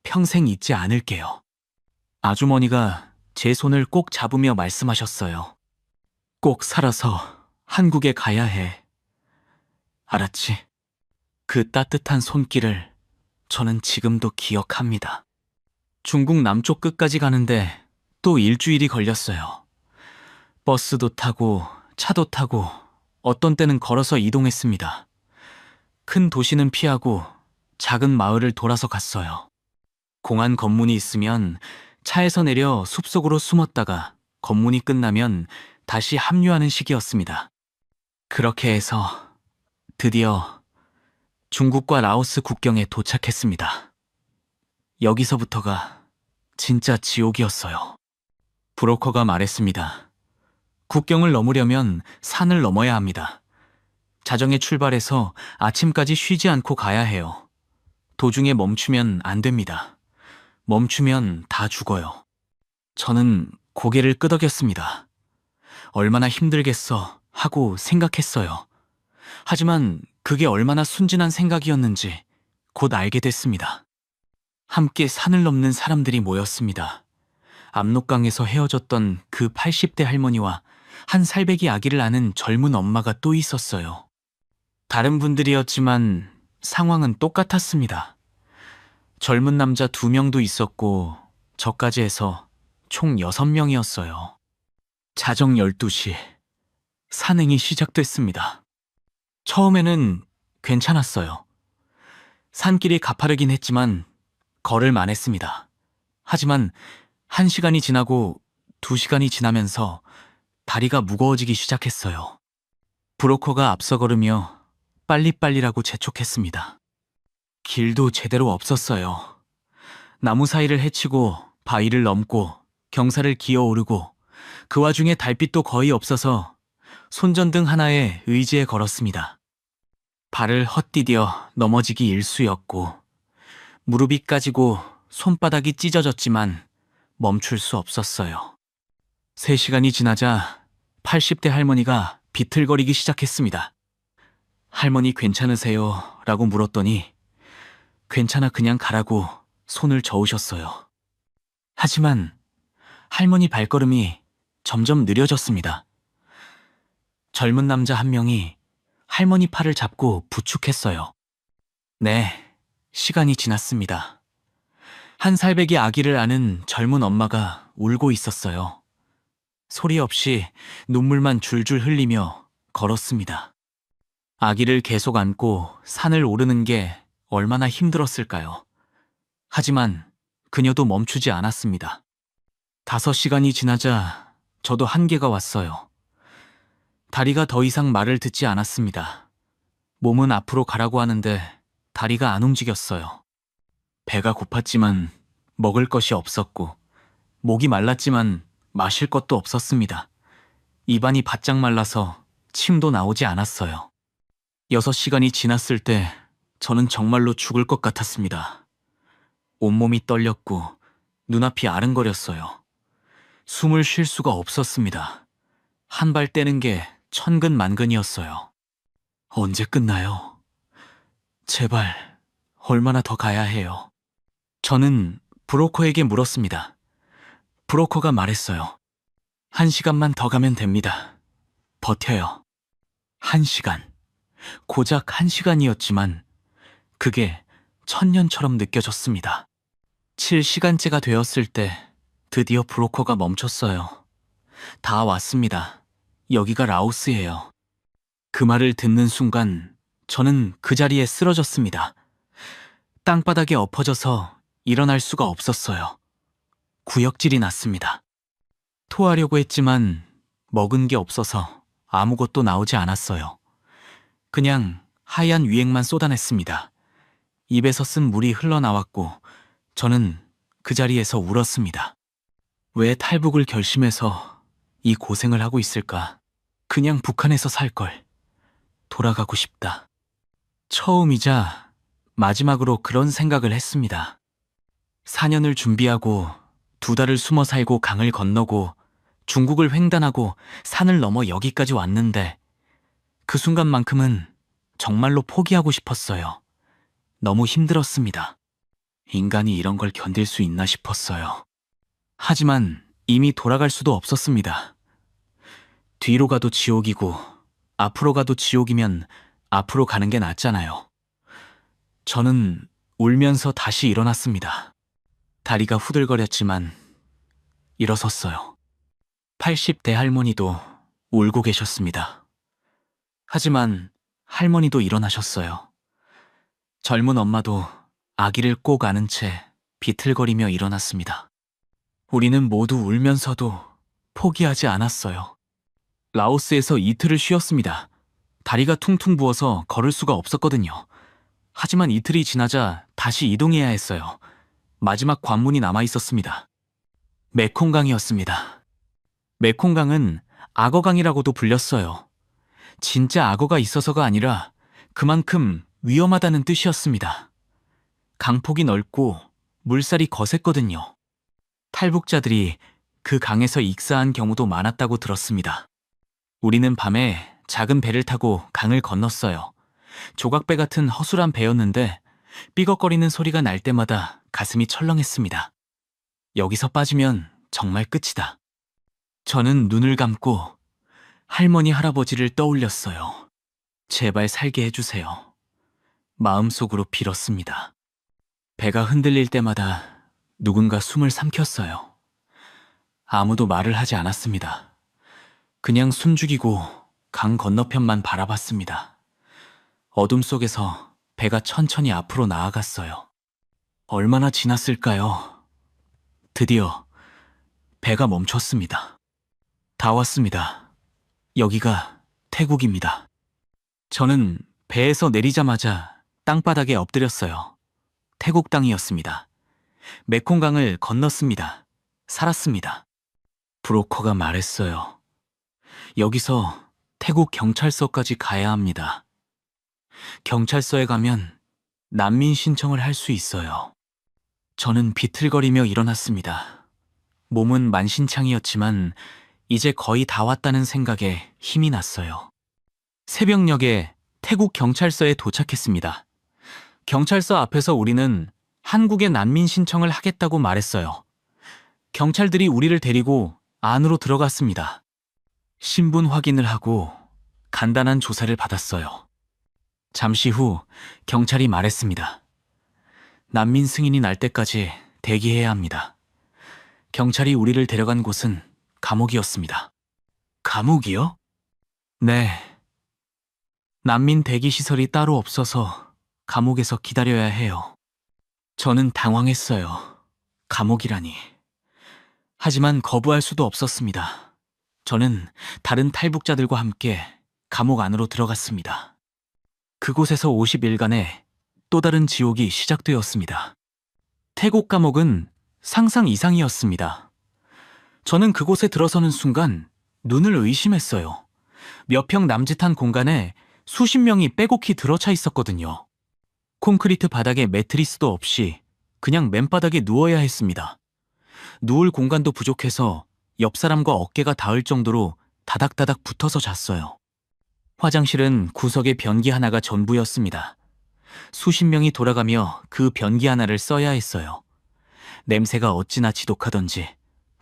평생 잊지 않을게요. 아주머니가 제 손을 꼭 잡으며 말씀하셨어요. 꼭 살아서 한국에 가야 해. 알았지? 그 따뜻한 손길을 저는 지금도 기억합니다. 중국 남쪽 끝까지 가는데 또 일주일이 걸렸어요. 버스도 타고 차도 타고 어떤 때는 걸어서 이동했습니다. 큰 도시는 피하고 작은 마을을 돌아서 갔어요. 공안 검문이 있으면 차에서 내려 숲속으로 숨었다가 검문이 끝나면 다시 합류하는 시기였습니다. 그렇게 해서 드디어 중국과 라오스 국경에 도착했습니다. 여기서부터가 진짜 지옥이었어요. 브로커가 말했습니다. 국경을 넘으려면 산을 넘어야 합니다. 자정에 출발해서 아침까지 쉬지 않고 가야 해요. 도중에 멈추면 안 됩니다. 멈추면 다 죽어요. 저는 고개를 끄덕였습니다. 얼마나 힘들겠어 하고 생각했어요. 하지만 그게 얼마나 순진한 생각이었는지 곧 알게 됐습니다. 함께 산을 넘는 사람들이 모였습니다. 압록강에서 헤어졌던 그 80대 할머니와 한 살배기 아기를 아는 젊은 엄마가 또 있었어요. 다른 분들이었지만 상황은 똑같았습니다. 젊은 남자 2명도 있었고 저까지 해서 총 6명이었어요. 자정 12시 산행이 시작됐습니다. 처음에는 괜찮았어요. 산길이 가파르긴 했지만 걸을만 했습니다. 하지만 1시간이 지나고 2시간이 지나면서 다리가 무거워지기 시작했어요. 브로커가 앞서 걸으며 빨리빨리라고 재촉했습니다. 길도 제대로 없었어요. 나무 사이를 헤치고 바위를 넘고 경사를 기어오르고 그 와중에 달빛도 거의 없어서 손전등 하나에 의지해 걸었습니다. 발을 헛디뎌 넘어지기 일쑤였고 무릎이 까지고 손바닥이 찢어졌지만 멈출 수 없었어요. 3시간이 지나자 80대 할머니가 비틀거리기 시작했습니다. 할머니 괜찮으세요? 라고 물었더니 괜찮아 그냥 가라고 손을 저으셨어요. 하지만 할머니 발걸음이 점점 느려졌습니다. 젊은 남자 한 명이 할머니 팔을 잡고 부축했어요. 네, 시간이 지났습니다. 한 살배기 아기를 아는 젊은 엄마가 울고 있었어요. 소리 없이 눈물만 줄줄 흘리며 걸었습니다. 아기를 계속 안고 산을 오르는 게 얼마나 힘들었을까요? 하지만 그녀도 멈추지 않았습니다. 5시간이 지나자 저도 한계가 왔어요. 다리가 더 이상 말을 듣지 않았습니다. 몸은 앞으로 가라고 하는데 다리가 안 움직였어요. 배가 고팠지만 먹을 것이 없었고 목이 말랐지만 마실 것도 없었습니다. 입안이 바짝 말라서 침도 나오지 않았어요. 6시간이 지났을 때 저는 정말로 죽을 것 같았습니다. 온몸이 떨렸고 눈앞이 아른거렸어요. 숨을 쉴 수가 없었습니다. 한 발 떼는 게 천근만근이었어요. 언제 끝나요? 제발 얼마나 더 가야 해요? 저는 브로커에게 물었습니다. 브로커가 말했어요. 1시간만 더 가면 됩니다. 버텨요. 1시간. 고작 1시간이었지만 그게 1000년처럼 느껴졌습니다. 7시간째가 되었을 때 드디어 브로커가 멈췄어요. 다 왔습니다. 여기가 라오스예요. 그 말을 듣는 순간 저는 그 자리에 쓰러졌습니다. 땅바닥에 엎어져서 일어날 수가 없었어요. 구역질이 났습니다. 토하려고 했지만 먹은 게 없어서 아무것도 나오지 않았어요. 그냥 하얀 위액만 쏟아냈습니다. 입에서 쓴 물이 흘러나왔고 저는 그 자리에서 울었습니다. 왜 탈북을 결심해서 이 고생을 하고 있을까? 그냥 북한에서 살걸. 돌아가고 싶다. 처음이자 마지막으로 그런 생각을 했습니다. 4년을 준비하고 2달을 숨어 살고 강을 건너고 중국을 횡단하고 산을 넘어 여기까지 왔는데 그 순간만큼은 정말로 포기하고 싶었어요. 너무 힘들었습니다. 인간이 이런 걸 견딜 수 있나 싶었어요. 하지만 이미 돌아갈 수도 없었습니다. 뒤로 가도 지옥이고 앞으로 가도 지옥이면 앞으로 가는 게 낫잖아요. 저는 울면서 다시 일어났습니다. 다리가 후들거렸지만 일어섰어요. 80대 할머니도 울고 계셨습니다. 하지만 할머니도 일어나셨어요. 젊은 엄마도 아기를 꼭 안은 채 비틀거리며 일어났습니다. 우리는 모두 울면서도 포기하지 않았어요. 라오스에서 이틀을 쉬었습니다. 다리가 퉁퉁 부어서 걸을 수가 없었거든요. 하지만 이틀이 지나자 다시 이동해야 했어요. 마지막 관문이 남아 있었습니다. 메콩강이었습니다. 메콩강은 악어강이라고도 불렸어요. 진짜 악어가 있어서가 아니라 그만큼 위험하다는 뜻이었습니다. 강폭이 넓고 물살이 거셌거든요. 탈북자들이 그 강에서 익사한 경우도 많았다고 들었습니다. 우리는 밤에 작은 배를 타고 강을 건넜어요. 조각배 같은 허술한 배였는데 삐걱거리는 소리가 날 때마다 가슴이 철렁했습니다. 여기서 빠지면 정말 끝이다. 저는 눈을 감고 할머니 할아버지를 떠올렸어요. 제발 살게 해주세요. 마음속으로 빌었습니다. 배가 흔들릴 때마다 누군가 숨을 삼켰어요. 아무도 말을 하지 않았습니다. 그냥 숨죽이고 강 건너편만 바라봤습니다. 어둠 속에서 배가 천천히 앞으로 나아갔어요. 얼마나 지났을까요? 드디어 배가 멈췄습니다. 다 왔습니다. 여기가 태국입니다. 저는 배에서 내리자마자 땅바닥에 엎드렸어요. 태국 땅이었습니다. 메콩강을 건넜습니다. 살았습니다. 브로커가 말했어요. 여기서 태국 경찰서까지 가야 합니다. 경찰서에 가면 난민 신청을 할 수 있어요. 저는 비틀거리며 일어났습니다. 몸은 만신창이었지만 이제 거의 다 왔다는 생각에 힘이 났어요. 새벽녘에 태국 경찰서에 도착했습니다. 경찰서 앞에서 우리는 한국에 난민 신청을 하겠다고 말했어요. 경찰들이 우리를 데리고 안으로 들어갔습니다. 신분 확인을 하고 간단한 조사를 받았어요. 잠시 후 경찰이 말했습니다. 난민 승인이 날 때까지 대기해야 합니다. 경찰이 우리를 데려간 곳은 감옥이었습니다. 감옥이요? 네. 난민 대기시설이 따로 없어서 감옥에서 기다려야 해요. 저는 당황했어요. 감옥이라니. 하지만 거부할 수도 없었습니다. 저는 다른 탈북자들과 함께 감옥 안으로 들어갔습니다. 그곳에서 50일간의 또 다른 지옥이 시작되었습니다. 태국 감옥은 상상 이상이었습니다. 저는 그곳에 들어서는 순간 눈을 의심했어요. 몇 평 남짓한 공간에 수십 명이 빼곡히 들어차 있었거든요. 콘크리트 바닥에 매트리스도 없이 그냥 맨바닥에 누워야 했습니다. 누울 공간도 부족해서 옆 사람과 어깨가 닿을 정도로 다닥다닥 붙어서 잤어요. 화장실은 구석에 변기 하나가 전부였습니다. 수십 명이 돌아가며 그 변기 하나를 써야 했어요. 냄새가 어찌나 지독하던지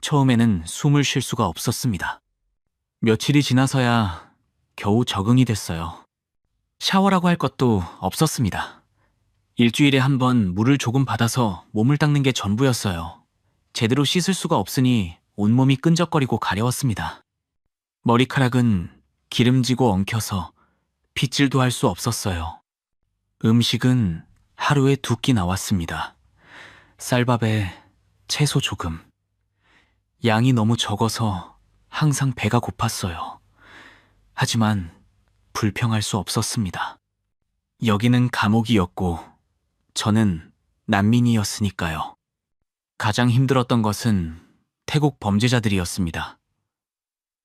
처음에는 숨을 쉴 수가 없었습니다. 며칠이 지나서야 겨우 적응이 됐어요. 샤워라고 할 것도 없었습니다. 일주일에 한 번 물을 조금 받아서 몸을 닦는 게 전부였어요. 제대로 씻을 수가 없으니 온몸이 끈적거리고 가려웠습니다. 머리카락은 기름지고 엉켜서 빗질도 할 수 없었어요. 음식은 하루에 2끼 나왔습니다. 쌀밥에 채소 조금. 양이 너무 적어서 항상 배가 고팠어요. 하지만 불평할 수 없었습니다. 여기는 감옥이었고 저는 난민이었으니까요. 가장 힘들었던 것은 태국 범죄자들이었습니다.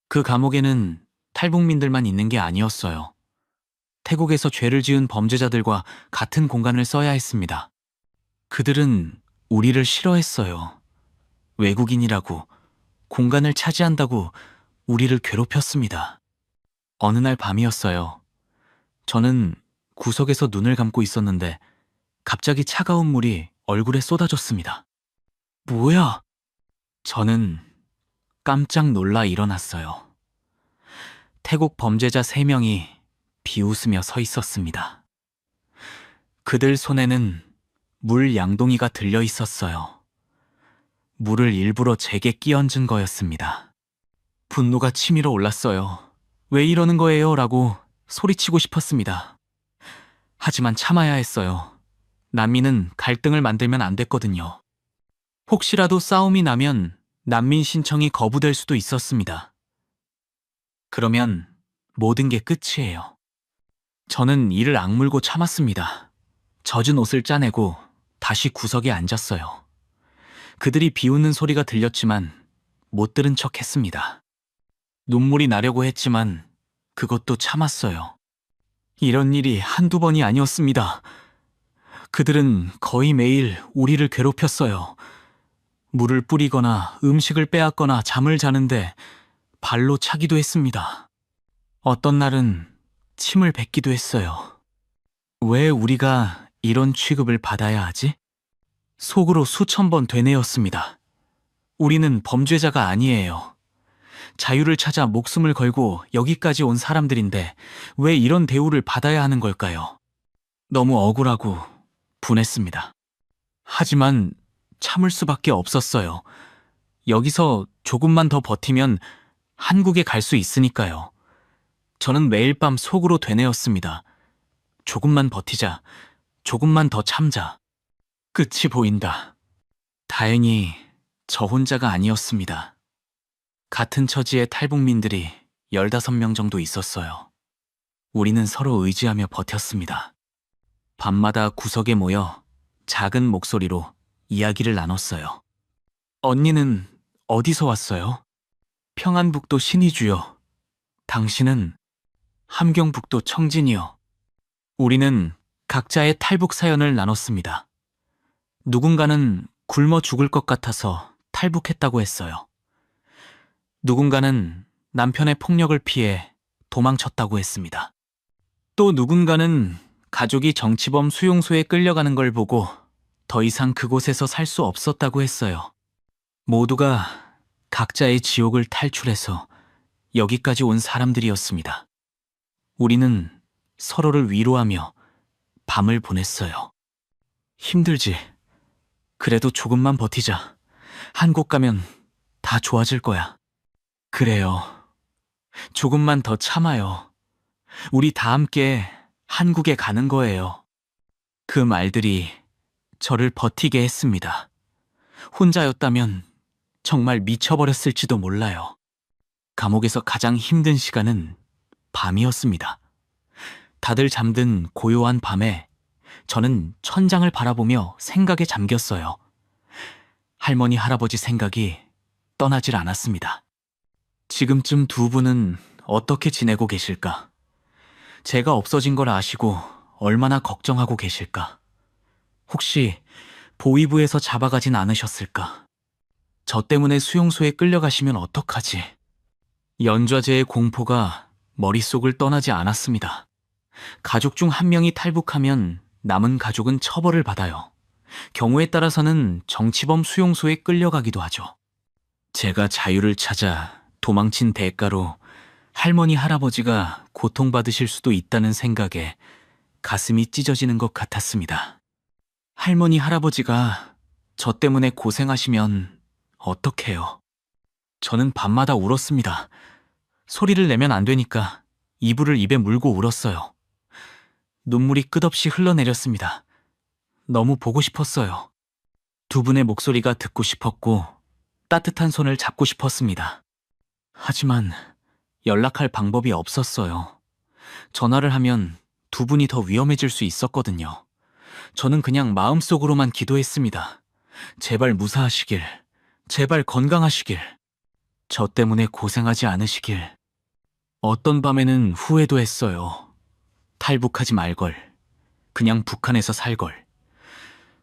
그 감옥에는 탈북민들만 있는 게 아니었어요. 태국에서 죄를 지은 범죄자들과 같은 공간을 써야 했습니다. 그들은 우리를 싫어했어요. 외국인이라고, 공간을 차지한다고 우리를 괴롭혔습니다. 어느 날 밤이었어요. 저는 구석에서 눈을 감고 있었는데 갑자기 차가운 물이 얼굴에 쏟아졌습니다. 뭐야? 저는 깜짝 놀라 일어났어요. 태국 범죄자 3명이 비웃으며 서 있었습니다. 그들 손에는 물 양동이가 들려 있었어요. 물을 일부러 제게 끼얹은 거였습니다. 분노가 치밀어 올랐어요. 왜 이러는 거예요? 라고 소리치고 싶었습니다. 하지만 참아야 했어요. 난민은 갈등을 만들면 안 됐거든요. 혹시라도 싸움이 나면 난민 신청이 거부될 수도 있었습니다. 그러면 모든 게 끝이에요. 저는 이를 악물고 참았습니다. 젖은 옷을 짜내고 다시 구석에 앉았어요. 그들이 비웃는 소리가 들렸지만 못 들은 척 했습니다. 눈물이 나려고 했지만 그것도 참았어요. 이런 일이 한두 번이 아니었습니다. 그들은 거의 매일 우리를 괴롭혔어요. 물을 뿌리거나 음식을 빼앗거나 잠을 자는데 발로 차기도 했습니다. 어떤 날은 침을 뱉기도 했어요. 왜 우리가 이런 취급을 받아야 하지? 속으로 수천 번 되뇌었습니다. 우리는 범죄자가 아니에요. 자유를 찾아 목숨을 걸고 여기까지 온 사람들인데 왜 이런 대우를 받아야 하는 걸까요? 너무 억울하고 분했습니다. 하지만 참을 수밖에 없었어요. 여기서 조금만 더 버티면 한국에 갈 수 있으니까요. 저는 매일 밤 속으로 되뇌었습니다. 조금만 버티자. 조금만 더 참자. 끝이 보인다. 다행히 저 혼자가 아니었습니다. 같은 처지의 탈북민들이 15명 정도 있었어요. 우리는 서로 의지하며 버텼습니다. 밤마다 구석에 모여 작은 목소리로 이야기를 나눴어요. 언니는 어디서 왔어요? 평안북도 신의주요. 당신은 함경북도 청진이요. 우리는 각자의 탈북 사연을 나눴습니다. 누군가는 굶어 죽을 것 같아서 탈북했다고 했어요. 누군가는 남편의 폭력을 피해 도망쳤다고 했습니다. 또 누군가는 가족이 정치범 수용소에 끌려가는 걸 보고 더 이상 그곳에서 살 수 없었다고 했어요. 모두가 각자의 지옥을 탈출해서 여기까지 온 사람들이었습니다. 우리는 서로를 위로하며 밤을 보냈어요. 힘들지. 그래도 조금만 버티자. 한국 가면 다 좋아질 거야. 그래요. 조금만 더 참아요. 우리 다 함께 한국에 가는 거예요. 그 말들이 저를 버티게 했습니다. 혼자였다면 정말 미쳐버렸을지도 몰라요. 감옥에서 가장 힘든 시간은 밤이었습니다. 다들 잠든 고요한 밤에 저는 천장을 바라보며 생각에 잠겼어요. 할머니, 할아버지 생각이 떠나질 않았습니다. 지금쯤 두 분은 어떻게 지내고 계실까? 제가 없어진 걸 아시고 얼마나 걱정하고 계실까? 혹시 보위부에서 잡아가진 않으셨을까? 저 때문에 수용소에 끌려가시면 어떡하지? 연좌제의 공포가 머릿속을 떠나지 않았습니다. 가족 중 한 명이 탈북하면 남은 가족은 처벌을 받아요. 경우에 따라서는 정치범 수용소에 끌려가기도 하죠. 제가 자유를 찾아 도망친 대가로 할머니, 할아버지가 고통받으실 수도 있다는 생각에 가슴이 찢어지는 것 같았습니다. 할머니, 할아버지가 저 때문에 고생하시면 어떡해요? 저는 밤마다 울었습니다. 소리를 내면 안 되니까 이불을 입에 물고 울었어요. 눈물이 끝없이 흘러내렸습니다. 너무 보고 싶었어요. 두 분의 목소리가 듣고 싶었고 따뜻한 손을 잡고 싶었습니다. 하지만 연락할 방법이 없었어요. 전화를 하면 두 분이 더 위험해질 수 있었거든요. 저는 그냥 마음속으로만 기도했습니다. 제발 무사하시길, 제발 건강하시길, 저 때문에 고생하지 않으시길. 어떤 밤에는 후회도 했어요. 탈북하지 말걸, 그냥 북한에서 살걸.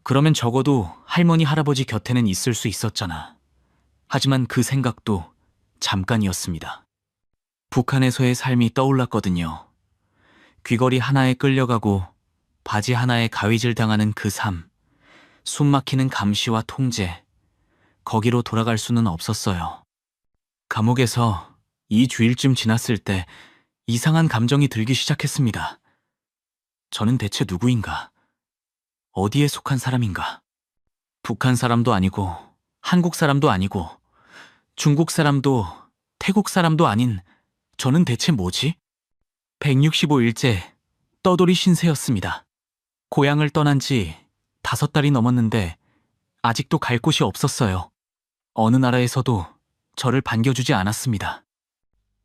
그러면 적어도 할머니, 할아버지 곁에는 있을 수 있었잖아. 하지만 그 생각도 잠깐이었습니다. 북한에서의 삶이 떠올랐거든요. 귀걸이 하나에 끌려가고 바지 하나에 가위질 당하는 그 삶, 숨막히는 감시와 통제, 거기로 돌아갈 수는 없었어요. 감옥에서 2주일쯤 지났을 때 이상한 감정이 들기 시작했습니다. 저는 대체 누구인가? 어디에 속한 사람인가? 북한 사람도 아니고 한국 사람도 아니고 중국 사람도 태국 사람도 아닌 저는 대체 뭐지? 165일째 떠돌이 신세였습니다. 고향을 떠난 지 5달이 넘었는데 아직도 갈 곳이 없었어요. 어느 나라에서도 저를 반겨주지 않았습니다.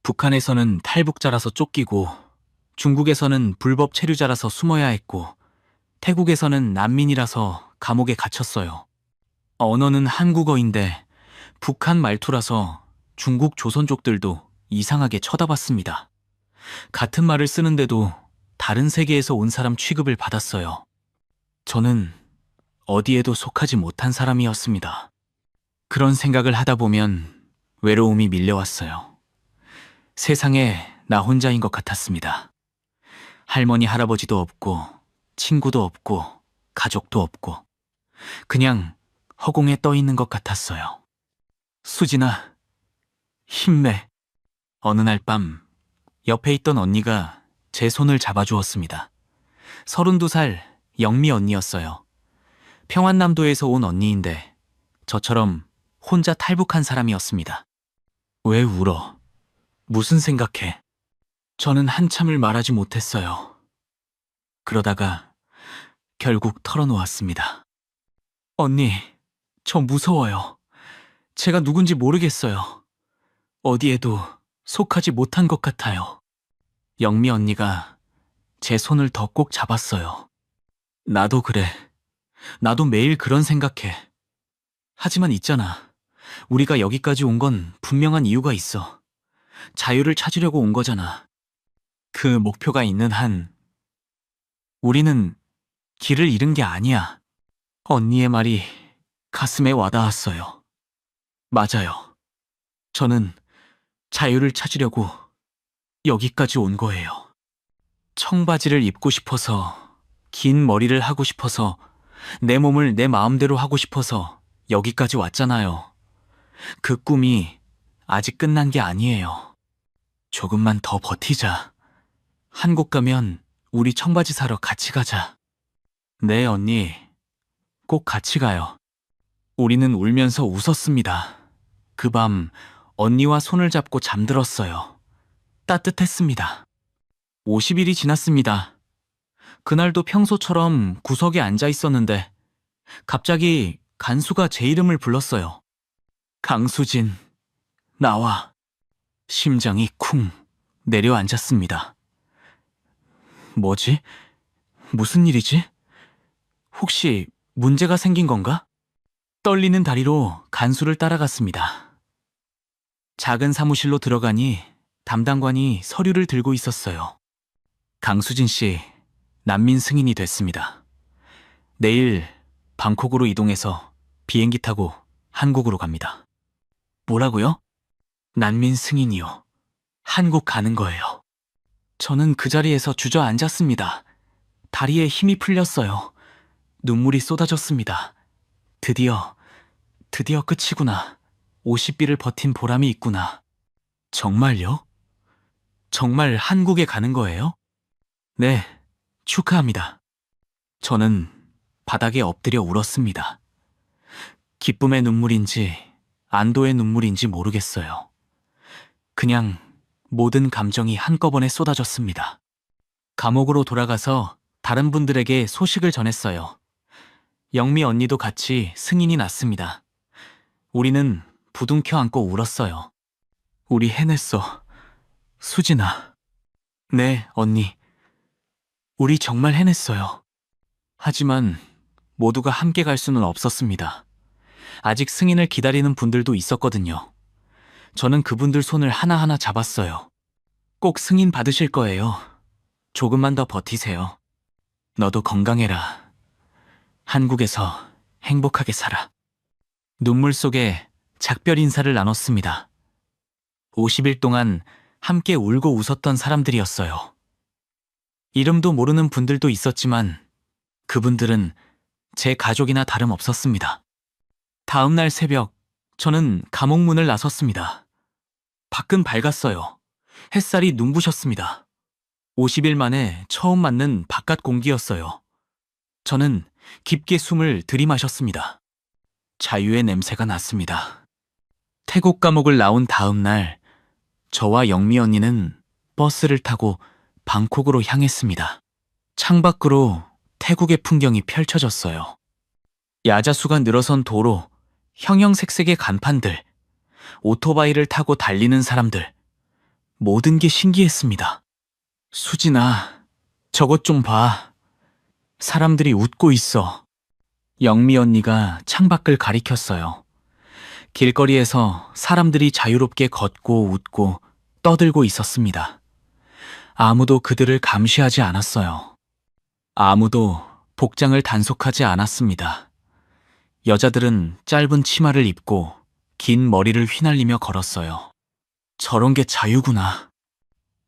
북한에서는 탈북자라서 쫓기고, 중국에서는 불법 체류자라서 숨어야 했고, 태국에서는 난민이라서 감옥에 갇혔어요. 언어는 한국어인데 북한 말투라서 중국 조선족들도 이상하게 쳐다봤습니다. 같은 말을 쓰는데도 다른 세계에서 온 사람 취급을 받았어요. 저는 어디에도 속하지 못한 사람이었습니다. 그런 생각을 하다 보면 외로움이 밀려왔어요. 세상에 나 혼자인 것 같았습니다. 할머니, 할아버지도 없고, 친구도 없고, 가족도 없고, 그냥 허공에 떠 있는 것 같았어요. 수진아, 힘내. 어느 날 밤, 옆에 있던 언니가 제 손을 잡아주었습니다. 32살 영미 언니였어요. 평안남도에서 온 언니인데 저처럼 혼자 탈북한 사람이었습니다. 왜 울어? 무슨 생각해? 저는 한참을 말하지 못했어요. 그러다가 결국 털어놓았습니다. 언니, 저 무서워요. 제가 누군지 모르겠어요. 어디에도 속하지 못한 것 같아요. 영미 언니가 제 손을 더 꼭 잡았어요. 나도 그래. 나도 매일 그런 생각해. 하지만 있잖아. 우리가 여기까지 온 건 분명한 이유가 있어. 자유를 찾으려고 온 거잖아. 그 목표가 있는 한, 우리는 길을 잃은 게 아니야. 언니의 말이 가슴에 와닿았어요. 맞아요. 저는 자유를 찾으려고 여기까지 온 거예요. 청바지를 입고 싶어서, 긴 머리를 하고 싶어서, 내 몸을 내 마음대로 하고 싶어서 여기까지 왔잖아요. 그 꿈이 아직 끝난 게 아니에요. 조금만 더 버티자. 한국 가면 우리 청바지 사러 같이 가자. 네, 언니. 꼭 같이 가요. 우리는 울면서 웃었습니다. 그 밤 언니와 손을 잡고 잠들었어요. 따뜻했습니다. 50일이 지났습니다. 그날도 평소처럼 구석에 앉아 있었는데 갑자기 간수가 제 이름을 불렀어요. 강수진, 나와. 심장이 쿵 내려앉았습니다. 뭐지? 무슨 일이지? 혹시 문제가 생긴 건가? 떨리는 다리로 간수를 따라갔습니다. 작은 사무실로 들어가니 담당관이 서류를 들고 있었어요. 강수진 씨, 난민 승인이 됐습니다. 내일 방콕으로 이동해서 비행기 타고 한국으로 갑니다. 뭐라고요? 난민 승인이요. 한국 가는 거예요. 저는 그 자리에서 주저앉았습니다. 다리에 힘이 풀렸어요. 눈물이 쏟아졌습니다. 드디어 끝이구나. 50일을 버틴 보람이 있구나. 정말요? 정말 한국에 가는 거예요? 네, 축하합니다. 저는 바닥에 엎드려 울었습니다. 기쁨의 눈물인지 안도의 눈물인지 모르겠어요. 그냥 모든 감정이 한꺼번에 쏟아졌습니다. 감옥으로 돌아가서 다른 분들에게 소식을 전했어요. 영미 언니도 같이 승인이 났습니다. 우리는 부둥켜 안고 울었어요. 우리 해냈어. 수진아. 네, 언니. 우리 정말 해냈어요. 하지만 모두가 함께 갈 수는 없었습니다. 아직 승인을 기다리는 분들도 있었거든요. 저는 그분들 손을 하나하나 잡았어요. 꼭 승인 받으실 거예요. 조금만 더 버티세요. 너도 건강해라. 한국에서 행복하게 살아. 눈물 속에 작별 인사를 나눴습니다. 50일 동안 함께 울고 웃었던 사람들이었어요. 이름도 모르는 분들도 있었지만 그분들은 제 가족이나 다름없었습니다. 다음 날 새벽, 저는 감옥 문을 나섰습니다. 밖은 밝았어요. 햇살이 눈부셨습니다. 50일 만에 처음 맞는 바깥 공기였어요. 저는 깊게 숨을 들이마셨습니다. 자유의 냄새가 났습니다. 태국 감옥을 나온 다음 날, 저와 영미 언니는 버스를 타고 방콕으로 향했습니다. 창밖으로 태국의 풍경이 펼쳐졌어요. 야자수가 늘어선 도로, 형형색색의 간판들, 오토바이를 타고 달리는 사람들, 모든 게 신기했습니다. 수진아, 저것 좀 봐. 사람들이 웃고 있어. 영미 언니가 창밖을 가리켰어요. 길거리에서 사람들이 자유롭게 걷고 웃고 떠들고 있었습니다. 아무도 그들을 감시하지 않았어요. 아무도 복장을 단속하지 않았습니다. 여자들은 짧은 치마를 입고 긴 머리를 휘날리며 걸었어요. 저런 게 자유구나.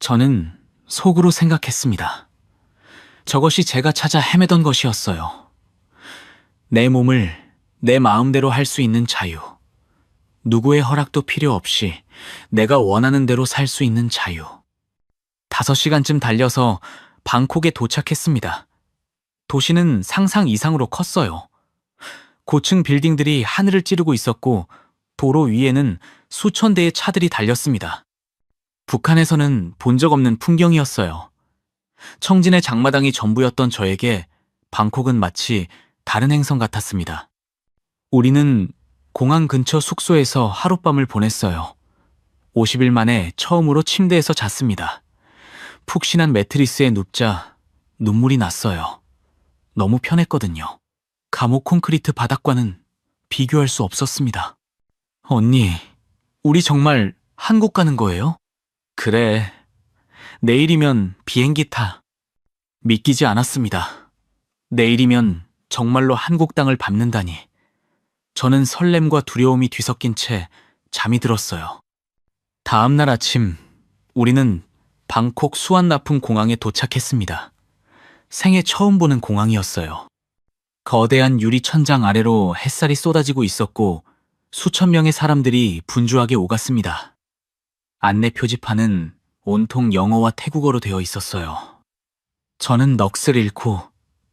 저는 속으로 생각했습니다. 저것이 제가 찾아 헤매던 것이었어요. 내 몸을 내 마음대로 할 수 있는 자유. 누구의 허락도 필요 없이 내가 원하는 대로 살 수 있는 자유. 5시간쯤 달려서 방콕에 도착했습니다. 도시는 상상 이상으로 컸어요. 고층 빌딩들이 하늘을 찌르고 있었고 도로 위에는 수천 대의 차들이 달렸습니다. 북한에서는 본 적 없는 풍경이었어요. 청진의 장마당이 전부였던 저에게 방콕은 마치 다른 행성 같았습니다. 우리는 공항 근처 숙소에서 하룻밤을 보냈어요. 50일 만에 처음으로 침대에서 잤습니다. 푹신한 매트리스에 눕자 눈물이 났어요. 너무 편했거든요. 감옥 콘크리트 바닥과는 비교할 수 없었습니다. 언니, 우리 정말 한국 가는 거예요? 그래. 내일이면 비행기 타. 믿기지 않았습니다. 내일이면 정말로 한국 땅을 밟는다니. 저는 설렘과 두려움이 뒤섞인 채 잠이 들었어요. 다음 날 아침, 우리는 방콕 수완나풍 공항에 도착했습니다. 생애 처음 보는 공항이었어요. 거대한 유리 천장 아래로 햇살이 쏟아지고 있었고 수천 명의 사람들이 분주하게 오갔습니다. 안내 표지판은 온통 영어와 태국어로 되어 있었어요. 저는 넋을 잃고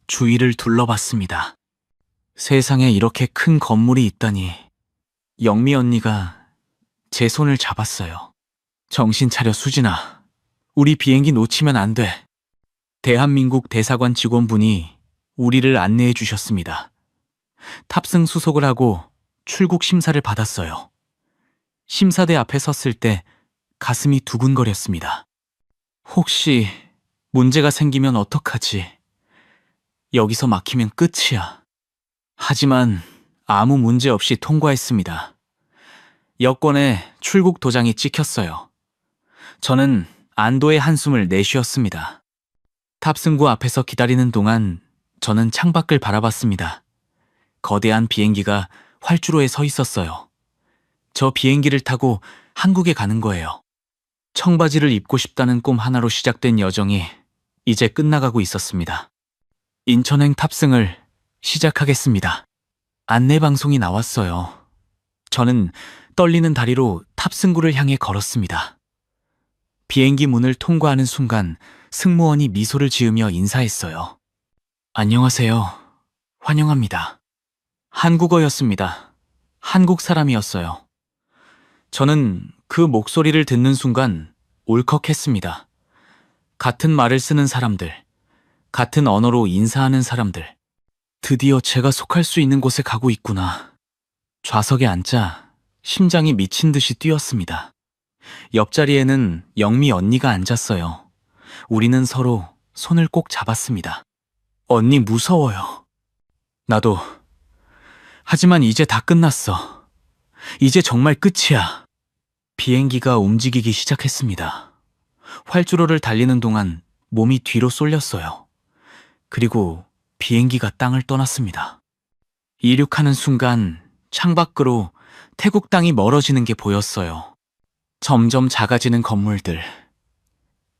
주위를 둘러봤습니다. 세상에 이렇게 큰 건물이 있다니. 영미 언니가 제 손을 잡았어요. 정신 차려, 수진아. 우리 비행기 놓치면 안 돼. 대한민국 대사관 직원분이 우리를 안내해 주셨습니다. 탑승 수속을 하고 출국 심사를 받았어요. 심사대 앞에 섰을 때 가슴이 두근거렸습니다. 혹시 문제가 생기면 어떡하지? 여기서 막히면 끝이야. 하지만 아무 문제 없이 통과했습니다. 여권에 출국 도장이 찍혔어요. 저는 안도의 한숨을 내쉬었습니다. 탑승구 앞에서 기다리는 동안 저는 창밖을 바라봤습니다. 거대한 비행기가 활주로에 서 있었어요. 저 비행기를 타고 한국에 가는 거예요. 청바지를 입고 싶다는 꿈 하나로 시작된 여정이 이제 끝나가고 있었습니다. 인천행 탑승을 시작하겠습니다. 안내방송이 나왔어요. 저는 떨리는 다리로 탑승구를 향해 걸었습니다. 비행기 문을 통과하는 순간 승무원이 미소를 지으며 인사했어요. 안녕하세요. 환영합니다. 한국어였습니다. 한국 사람이었어요. 저는 그 목소리를 듣는 순간 울컥했습니다. 같은 말을 쓰는 사람들, 같은 언어로 인사하는 사람들. 드디어 제가 속할 수 있는 곳에 가고 있구나. 좌석에 앉자 심장이 미친 듯이 뛰었습니다. 옆자리에는 영미 언니가 앉았어요. 우리는 서로 손을 꼭 잡았습니다. 언니 무서워요. 나도. 하지만 이제 다 끝났어. 이제 정말 끝이야. 비행기가 움직이기 시작했습니다. 활주로를 달리는 동안 몸이 뒤로 쏠렸어요. 그리고 비행기가 땅을 떠났습니다. 이륙하는 순간 창밖으로 태국 땅이 멀어지는 게 보였어요. 점점 작아지는 건물들,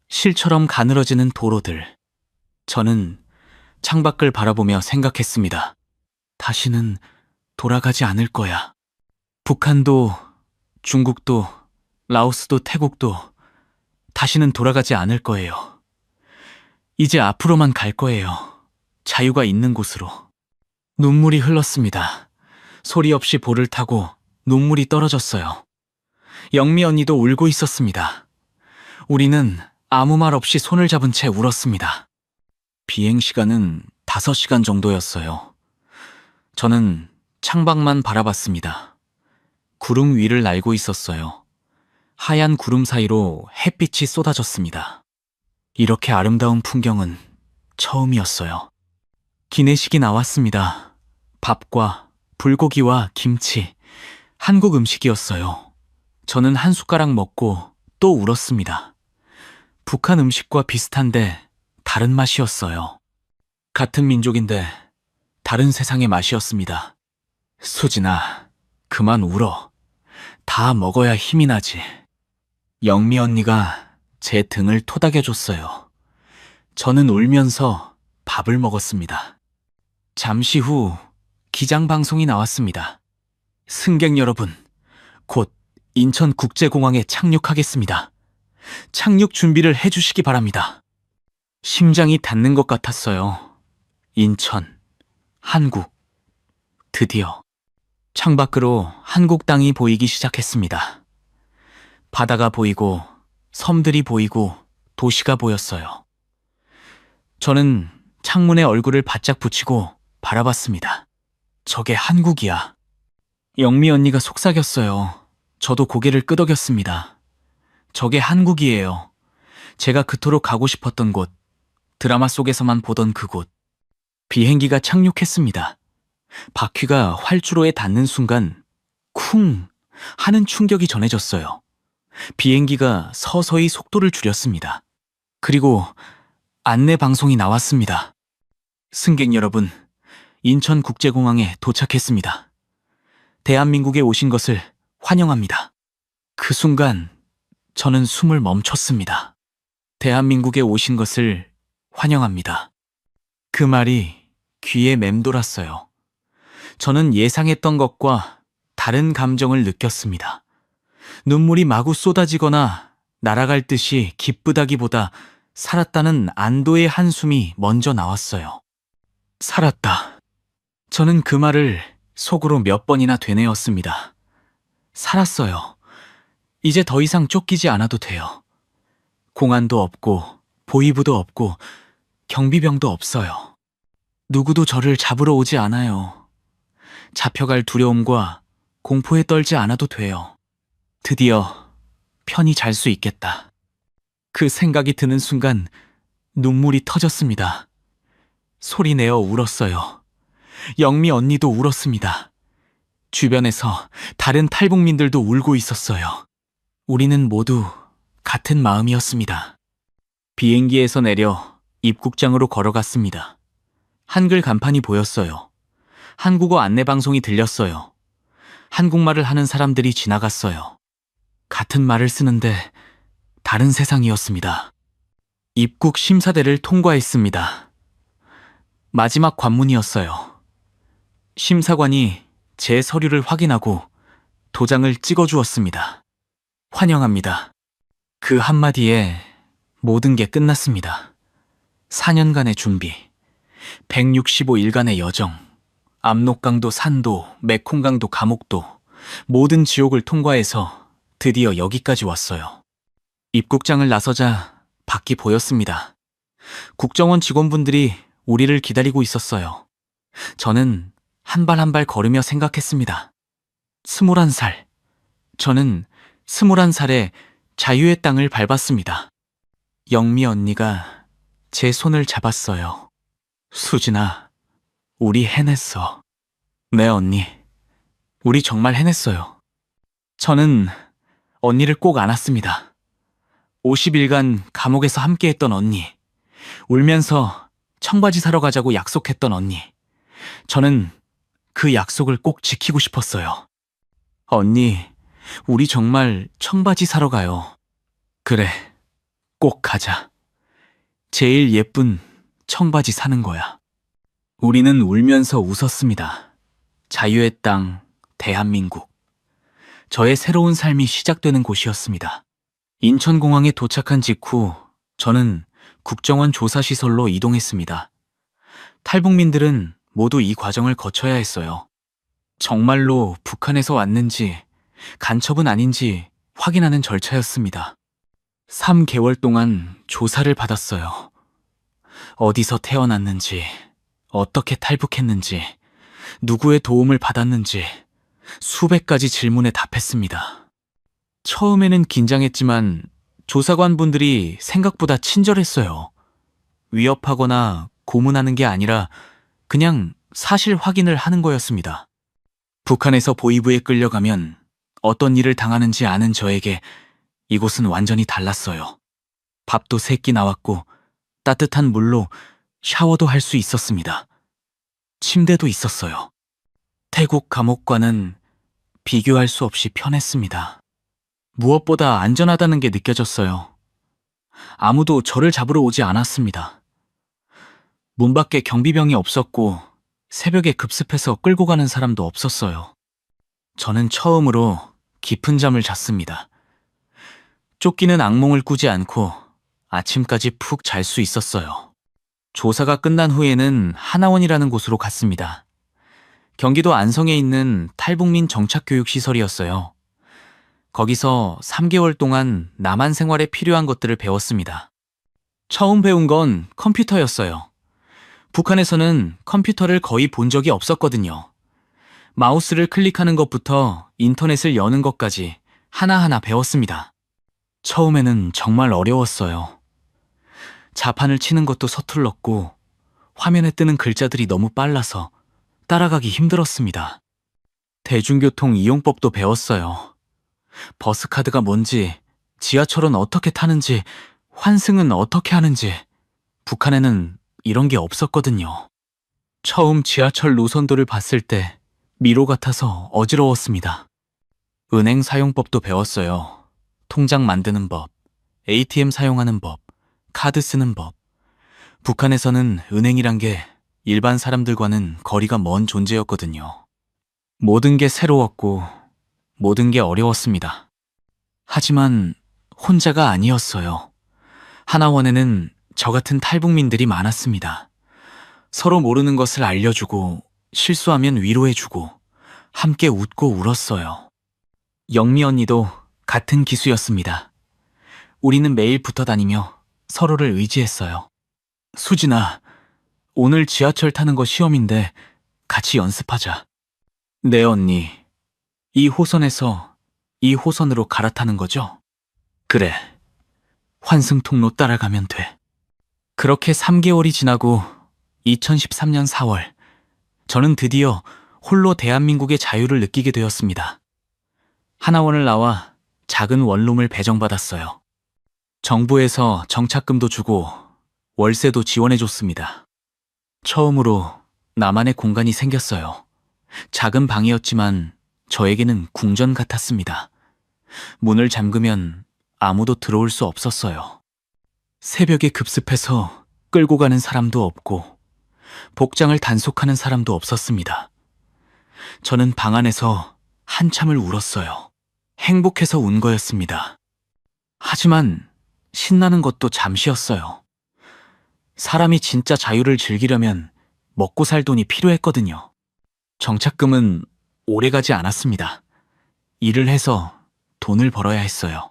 실처럼 가늘어지는 도로들. 저는 창밖을 바라보며 생각했습니다. 다시는 돌아가지 않을 거야. 북한도, 중국도, 라오스도, 태국도 다시는 돌아가지 않을 거예요. 이제 앞으로만 갈 거예요. 자유가 있는 곳으로. 눈물이 흘렀습니다. 소리 없이 볼을 타고 눈물이 떨어졌어요. 영미 언니도 울고 있었습니다. 우리는 아무 말 없이 손을 잡은 채 울었습니다. 비행 시간은 5시간 정도였어요. 저는 창밖만 바라봤습니다. 구름 위를 날고 있었어요. 하얀 구름 사이로 햇빛이 쏟아졌습니다. 이렇게 아름다운 풍경은 처음이었어요. 기내식이 나왔습니다. 밥과 불고기와 김치, 한국 음식이었어요. 저는 한 숟가락 먹고 또 울었습니다. 북한 음식과 비슷한데 다른 맛이었어요. 같은 민족인데 다른 세상의 맛이었습니다. 수진아, 그만 울어. 다 먹어야 힘이 나지. 영미 언니가 제 등을 토닥여줬어요. 저는 울면서 밥을 먹었습니다. 잠시 후 기장방송이 나왔습니다. 승객 여러분, 곧 인천국제공항에 착륙하겠습니다. 착륙 준비를 해주시기 바랍니다. 심장이 닿는 것 같았어요. 인천, 한국, 드디어. 창밖으로 한국 땅이 보이기 시작했습니다. 바다가 보이고 섬들이 보이고 도시가 보였어요. 저는 창문에 얼굴을 바짝 붙이고 바라봤습니다. 저게 한국이야. 영미 언니가 속삭였어요. 저도 고개를 끄덕였습니다. 저게 한국이에요. 제가 그토록 가고 싶었던 곳, 드라마 속에서만 보던 그곳. 비행기가 착륙했습니다. 바퀴가 활주로에 닿는 순간 쿵 하는 충격이 전해졌어요. 비행기가 서서히 속도를 줄였습니다. 그리고 안내 방송이 나왔습니다. 승객 여러분, 인천국제공항에 도착했습니다. 대한민국에 오신 것을 환영합니다. 그 순간 저는 숨을 멈췄습니다. 대한민국에 오신 것을 환영합니다. 그 말이 귀에 맴돌았어요. 저는 예상했던 것과 다른 감정을 느꼈습니다. 눈물이 마구 쏟아지거나 날아갈 듯이 기쁘다기보다 살았다는 안도의 한숨이 먼저 나왔어요. 살았다. 저는 그 말을 속으로 몇 번이나 되뇌었습니다. 살았어요. 이제 더 이상 쫓기지 않아도 돼요. 공안도 없고 보위부도 없고 경비병도 없어요. 누구도 저를 잡으러 오지 않아요. 잡혀갈 두려움과 공포에 떨지 않아도 돼요. 드디어 편히 잘 수 있겠다. 그 생각이 드는 순간 눈물이 터졌습니다. 소리내어 울었어요. 영미 언니도 울었습니다. 주변에서 다른 탈북민들도 울고 있었어요. 우리는 모두 같은 마음이었습니다. 비행기에서 내려 입국장으로 걸어갔습니다. 한글 간판이 보였어요. 한국어 안내방송이 들렸어요. 한국말을 하는 사람들이 지나갔어요. 같은 말을 쓰는데 다른 세상이었습니다. 입국 심사대를 통과했습니다. 마지막 관문이었어요. 심사관이 제 서류를 확인하고 도장을 찍어주었습니다. 환영합니다. 그 한마디에 모든 게 끝났습니다. 4년간의 준비, 165일간의 여정, 압록강도 산도, 메콩강도 감옥도, 모든 지옥을 통과해서 드디어 여기까지 왔어요. 입국장을 나서자 밖이 보였습니다. 국정원 직원분들이 우리를 기다리고 있었어요. 저는 한 발 한 발 걸으며 생각했습니다. 21살. 저는 21살에 자유의 땅을 밟았습니다. 영미 언니가 제 손을 잡았어요. 수진아, 우리 해냈어. 네, 언니. 우리 정말 해냈어요. 저는 언니를 꼭 안았습니다. 50일간 감옥에서 함께했던 언니. 울면서 청바지 사러 가자고 약속했던 언니. 저는 그 약속을 꼭 지키고 싶었어요. 언니, 우리 정말 청바지 사러 가요. 그래, 꼭 가자. 제일 예쁜 청바지 사는 거야. 우리는 울면서 웃었습니다. 자유의 땅, 대한민국. 저의 새로운 삶이 시작되는 곳이었습니다. 인천공항에 도착한 직후 저는 국정원 조사시설로 이동했습니다. 탈북민들은 모두 이 과정을 거쳐야 했어요. 정말로 북한에서 왔는지 간첩은 아닌지 확인하는 절차였습니다. 3개월 동안 조사를 받았어요. 어디서 태어났는지, 어떻게 탈북했는지, 누구의 도움을 받았는지 수백 가지 질문에 답했습니다. 처음에는 긴장했지만 조사관분들이 생각보다 친절했어요. 위협하거나 고문하는 게 아니라 그냥 사실 확인을 하는 거였습니다. 북한에서 보위부에 끌려가면 어떤 일을 당하는지 아는 저에게 이곳은 완전히 달랐어요. 밥도 3끼 나왔고 따뜻한 물로 샤워도 할 수 있었습니다. 침대도 있었어요. 태국 감옥과는 비교할 수 없이 편했습니다. 무엇보다 안전하다는 게 느껴졌어요. 아무도 저를 잡으러 오지 않았습니다. 문 밖에 경비병이 없었고 새벽에 급습해서 끌고 가는 사람도 없었어요. 저는 처음으로 깊은 잠을 잤습니다. 쫓기는 악몽을 꾸지 않고 아침까지 푹 잘 수 있었어요. 조사가 끝난 후에는 하나원이라는 곳으로 갔습니다. 경기도 안성에 있는 탈북민 정착교육시설이었어요. 거기서 3개월 동안 남한 생활에 필요한 것들을 배웠습니다. 처음 배운 건 컴퓨터였어요. 북한에서는 컴퓨터를 거의 본 적이 없었거든요. 마우스를 클릭하는 것부터 인터넷을 여는 것까지 하나하나 배웠습니다. 처음에는 정말 어려웠어요. 자판을 치는 것도 서툴렀고 화면에 뜨는 글자들이 너무 빨라서 따라가기 힘들었습니다. 대중교통 이용법도 배웠어요. 버스카드가 뭔지, 지하철은 어떻게 타는지, 환승은 어떻게 하는지. 북한에는 이런 게 없었거든요. 처음 지하철 노선도를 봤을 때 미로 같아서 어지러웠습니다. 은행 사용법도 배웠어요. 통장 만드는 법, ATM 사용하는 법, 카드 쓰는 법. 북한에서는 은행이란 게 일반 사람들과는 거리가 먼 존재였거든요. 모든 게 새로웠고 모든 게 어려웠습니다. 하지만 혼자가 아니었어요. 하나원에는 저 같은 탈북민들이 많았습니다. 서로 모르는 것을 알려주고 실수하면 위로해주고 함께 웃고 울었어요. 영미 언니도 같은 기수였습니다. 우리는 매일 붙어 다니며 서로를 의지했어요. 수진아, 오늘 지하철 타는 거 시험인데 같이 연습하자. 네 언니, 이 호선에서 이 호선으로 갈아타는 거죠? 그래, 환승통로 따라가면 돼. 그렇게 3개월이 지나고 2013년 4월, 저는 드디어 홀로 대한민국의 자유를 느끼게 되었습니다. 하나원을 나와 작은 원룸을 배정받았어요. 정부에서 정착금도 주고 월세도 지원해줬습니다. 처음으로 나만의 공간이 생겼어요. 작은 방이었지만 저에게는 궁전 같았습니다. 문을 잠그면 아무도 들어올 수 없었어요. 새벽에 급습해서 끌고 가는 사람도 없고 복장을 단속하는 사람도 없었습니다. 저는 방 안에서 한참을 울었어요. 행복해서 운 거였습니다. 하지만 신나는 것도 잠시였어요. 사람이 진짜 자유를 즐기려면 먹고 살 돈이 필요했거든요. 정착금은 오래가지 않았습니다. 일을 해서 돈을 벌어야 했어요.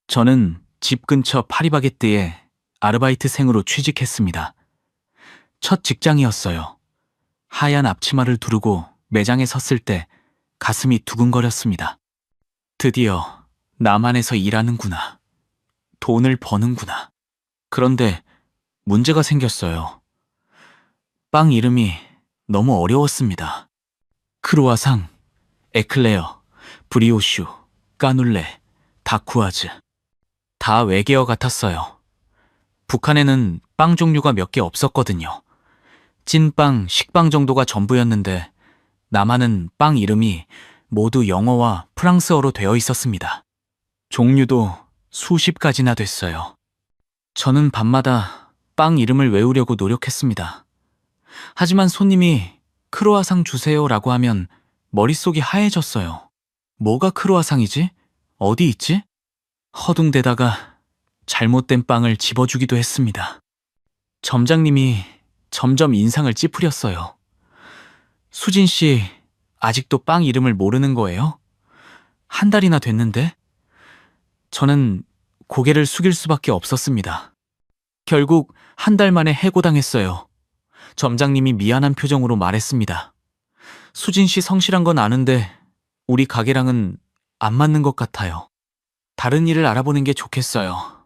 저는 집 근처 파리바게뜨에 아르바이트생으로 취직했습니다. 첫 직장이었어요. 하얀 앞치마를 두르고 매장에 섰을 때 가슴이 두근거렸습니다. 드디어 남한에서 일하는구나. 돈을 버는구나. 그런데 문제가 생겼어요. 빵 이름이 너무 어려웠습니다. 크루아상, 에클레어, 브리오슈, 까눌레, 다쿠아즈. 다 외계어 같았어요. 북한에는 빵 종류가 몇 개 없었거든요. 찐빵, 식빵 정도가 전부였는데 남한은 빵 이름이 모두 영어와 프랑스어로 되어 있었습니다. 종류도 수십 가지나 됐어요. 저는 밤마다 빵 이름을 외우려고 노력했습니다. 하지만 손님이 크로아상 주세요라고 하면 머릿속이 하얘졌어요. 뭐가 크로아상이지? 어디 있지? 허둥대다가 잘못된 빵을 집어주기도 했습니다. 점장님이 점점 인상을 찌푸렸어요. 수진 씨, 아직도 빵 이름을 모르는 거예요? 한 달이나 됐는데? 저는 고개를 숙일 수밖에 없었습니다. 결국 한 달 만에 해고당했어요. 점장님이 미안한 표정으로 말했습니다. 수진 씨 성실한 건 아는데 우리 가게랑은 안 맞는 것 같아요. 다른 일을 알아보는 게 좋겠어요.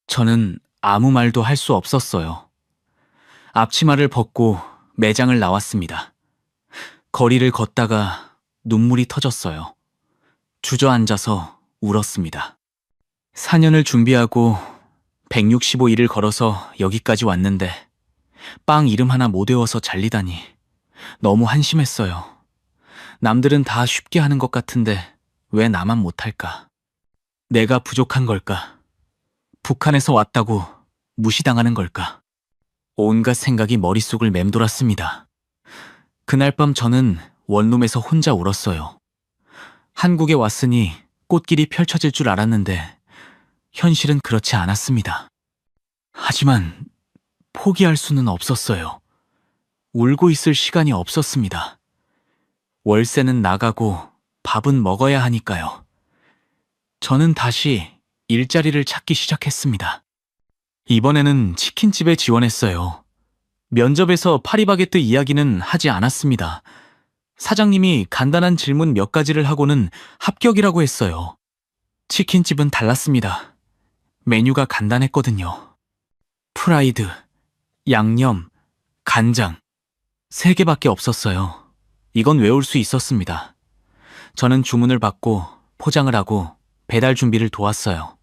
저는 아무 말도 할 수 없었어요. 앞치마를 벗고 매장을 나왔습니다. 거리를 걷다가 눈물이 터졌어요. 주저앉아서 울었습니다. 4년을 준비하고 165일을 걸어서 여기까지 왔는데 빵 이름 하나 못 외워서 잘리다니 너무 한심했어요. 남들은 다 쉽게 하는 것 같은데 왜 나만 못할까? 내가 부족한 걸까? 북한에서 왔다고 무시당하는 걸까? 온갖 생각이 머릿속을 맴돌았습니다. 그날 밤 저는 원룸에서 혼자 울었어요. 한국에 왔으니 꽃길이 펼쳐질 줄 알았는데 현실은 그렇지 않았습니다. 하지만 포기할 수는 없었어요. 울고 있을 시간이 없었습니다. 월세는 나가고 밥은 먹어야 하니까요. 저는 다시 일자리를 찾기 시작했습니다. 이번에는 치킨집에 지원했어요. 면접에서 파리바게뜨 이야기는 하지 않았습니다. 사장님이 간단한 질문 몇 가지를 하고는 합격이라고 했어요. 치킨집은 달랐습니다. 메뉴가 간단했거든요. 프라이드, 양념, 간장 3개밖에 없었어요. 이건 외울 수 있었습니다. 저는 주문을 받고 포장을 하고 배달 준비를 도왔어요.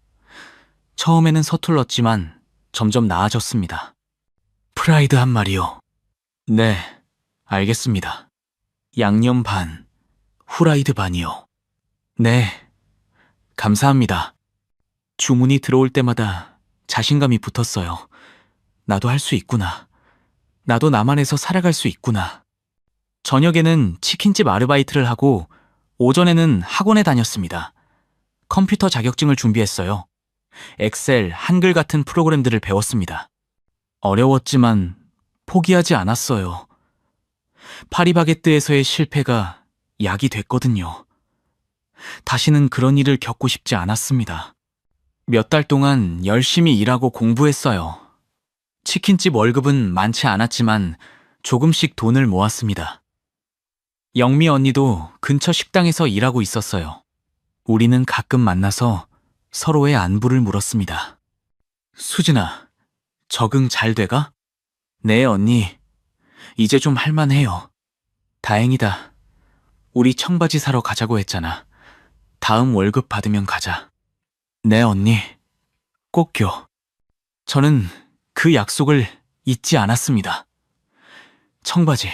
처음에는 서툴렀지만 점점 나아졌습니다. 프라이드 한 마리요. 네, 알겠습니다. 양념 반, 후라이드 반이요. 네, 감사합니다. 주문이 들어올 때마다 자신감이 붙었어요. 나도 할 수 있구나. 나도 나만해서 살아갈 수 있구나. 저녁에는 치킨집 아르바이트를 하고 오전에는 학원에 다녔습니다. 컴퓨터 자격증을 준비했어요. 엑셀, 한글 같은 프로그램들을 배웠습니다. 어려웠지만 포기하지 않았어요. 파리바게뜨에서의 실패가 약이 됐거든요. 다시는 그런 일을 겪고 싶지 않았습니다. 몇 달 동안 열심히 일하고 공부했어요. 치킨집 월급은 많지 않았지만 조금씩 돈을 모았습니다. 영미 언니도 근처 식당에서 일하고 있었어요. 우리는 가끔 만나서 서로의 안부를 물었습니다. 수진아, 적응 잘 돼가? 네, 언니. 이제 좀 할만해요. 다행이다. 우리 청바지 사러 가자고 했잖아. 다음 월급 받으면 가자. 네, 언니. 꼭요. 저는 그 약속을 잊지 않았습니다. 청바지.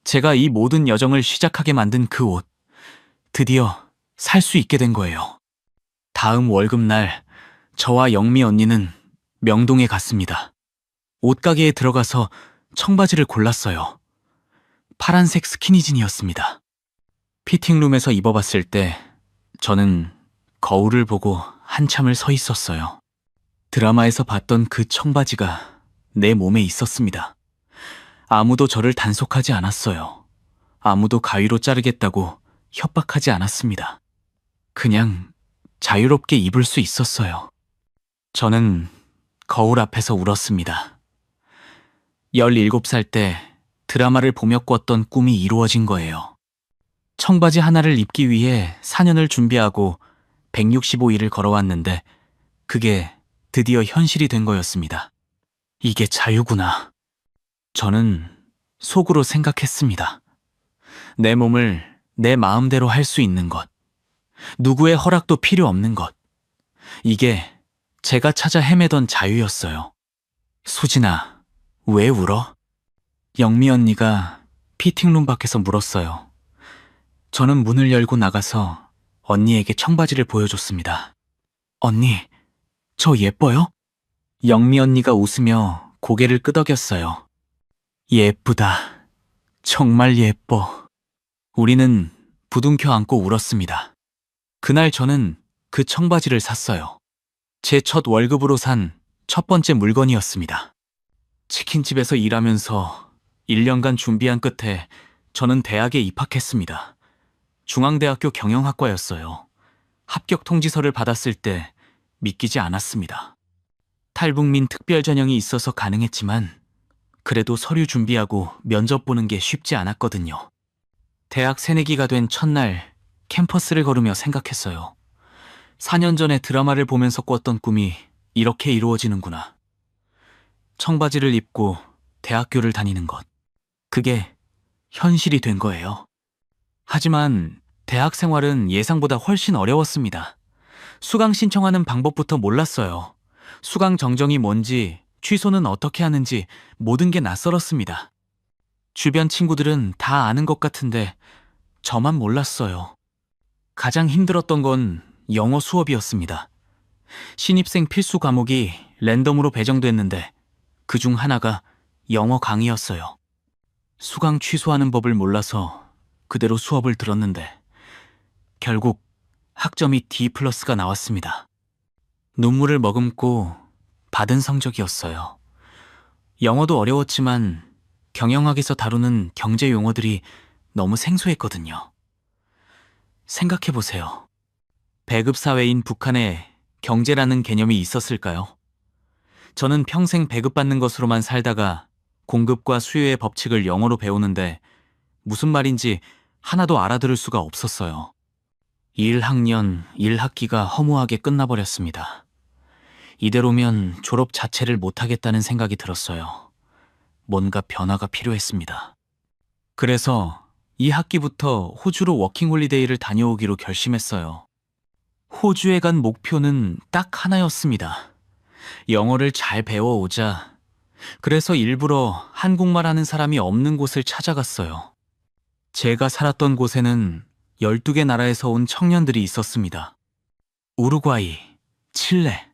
제가 이 모든 여정을 시작하게 만든 그 옷. 드디어 살 수 있게 된 거예요. 다음 월급날 저와 영미 언니는 명동에 갔습니다. 옷가게에 들어가서 청바지를 골랐어요. 파란색 스키니진이었습니다. 피팅룸에서 입어봤을 때 저는 거울을 보고 한참을 서 있었어요. 드라마에서 봤던 그 청바지가 내 몸에 있었습니다. 아무도 저를 단속하지 않았어요. 아무도 가위로 자르겠다고 협박하지 않았습니다. 그냥 자유롭게 입을 수 있었어요. 저는 거울 앞에서 울었습니다. 17살 때 드라마를 보며 꿨던 꿈이 이루어진 거예요. 청바지 하나를 입기 위해 4년을 준비하고 165일을 걸어왔는데 그게 드디어 현실이 된 거였습니다. 이게 자유구나. 저는 속으로 생각했습니다. 내 몸을 내 마음대로 할 수 있는 것. 누구의 허락도 필요 없는 것. 이게 제가 찾아 헤매던 자유였어요. 수진아, 왜 울어? 영미 언니가 피팅룸 밖에서 물었어요. 저는 문을 열고 나가서 언니에게 청바지를 보여줬습니다. 언니, 저 예뻐요? 영미 언니가 웃으며 고개를 끄덕였어요. 예쁘다. 정말 예뻐. 우리는 부둥켜 안고 울었습니다. 그날 저는 그 청바지를 샀어요. 제 첫 월급으로 산 첫 번째 물건이었습니다. 치킨집에서 일하면서 1년간 준비한 끝에 저는 대학에 입학했습니다. 중앙대학교 경영학과였어요. 합격 통지서를 받았을 때 믿기지 않았습니다. 탈북민 특별 전형이 있어서 가능했지만 그래도 서류 준비하고 면접 보는 게 쉽지 않았거든요. 대학 새내기가 된 첫날 캠퍼스를 걸으며 생각했어요. 4년 전에 드라마를 보면서 꿨던 꿈이 이렇게 이루어지는구나. 청바지를 입고 대학교를 다니는 것. 그게 현실이 된 거예요. 하지만 대학 생활은 예상보다 훨씬 어려웠습니다. 수강 신청하는 방법부터 몰랐어요. 수강 정정이 뭔지, 취소는 어떻게 하는지 모든 게 낯설었습니다. 주변 친구들은 다 아는 것 같은데 저만 몰랐어요. 가장 힘들었던 건 영어 수업이었습니다. 신입생 필수 과목이 랜덤으로 배정됐는데 그중 하나가 영어 강의였어요. 수강 취소하는 법을 몰라서 그대로 수업을 들었는데 결국 학점이 D+가 나왔습니다. 눈물을 머금고 받은 성적이었어요. 영어도 어려웠지만 경영학에서 다루는 경제 용어들이 너무 생소했거든요. 생각해보세요. 배급 사회인 북한에 경제라는 개념이 있었을까요? 저는 평생 배급받는 것으로만 살다가 공급과 수요의 법칙을 영어로 배우는데 무슨 말인지 하나도 알아들을 수가 없었어요. 1학년 1학기가 허무하게 끝나버렸습니다. 이대로면 졸업 자체를 못하겠다는 생각이 들었어요. 뭔가 변화가 필요했습니다. 그래서 이 학기부터 호주로 워킹홀리데이를 다녀오기로 결심했어요. 호주에 간 목표는 딱 하나였습니다. 영어를 잘 배워오자. 그래서 일부러 한국말 하는 사람이 없는 곳을 찾아갔어요. 제가 살았던 곳에는 12개 나라에서 온 청년들이 있었습니다. 우루과이, 칠레,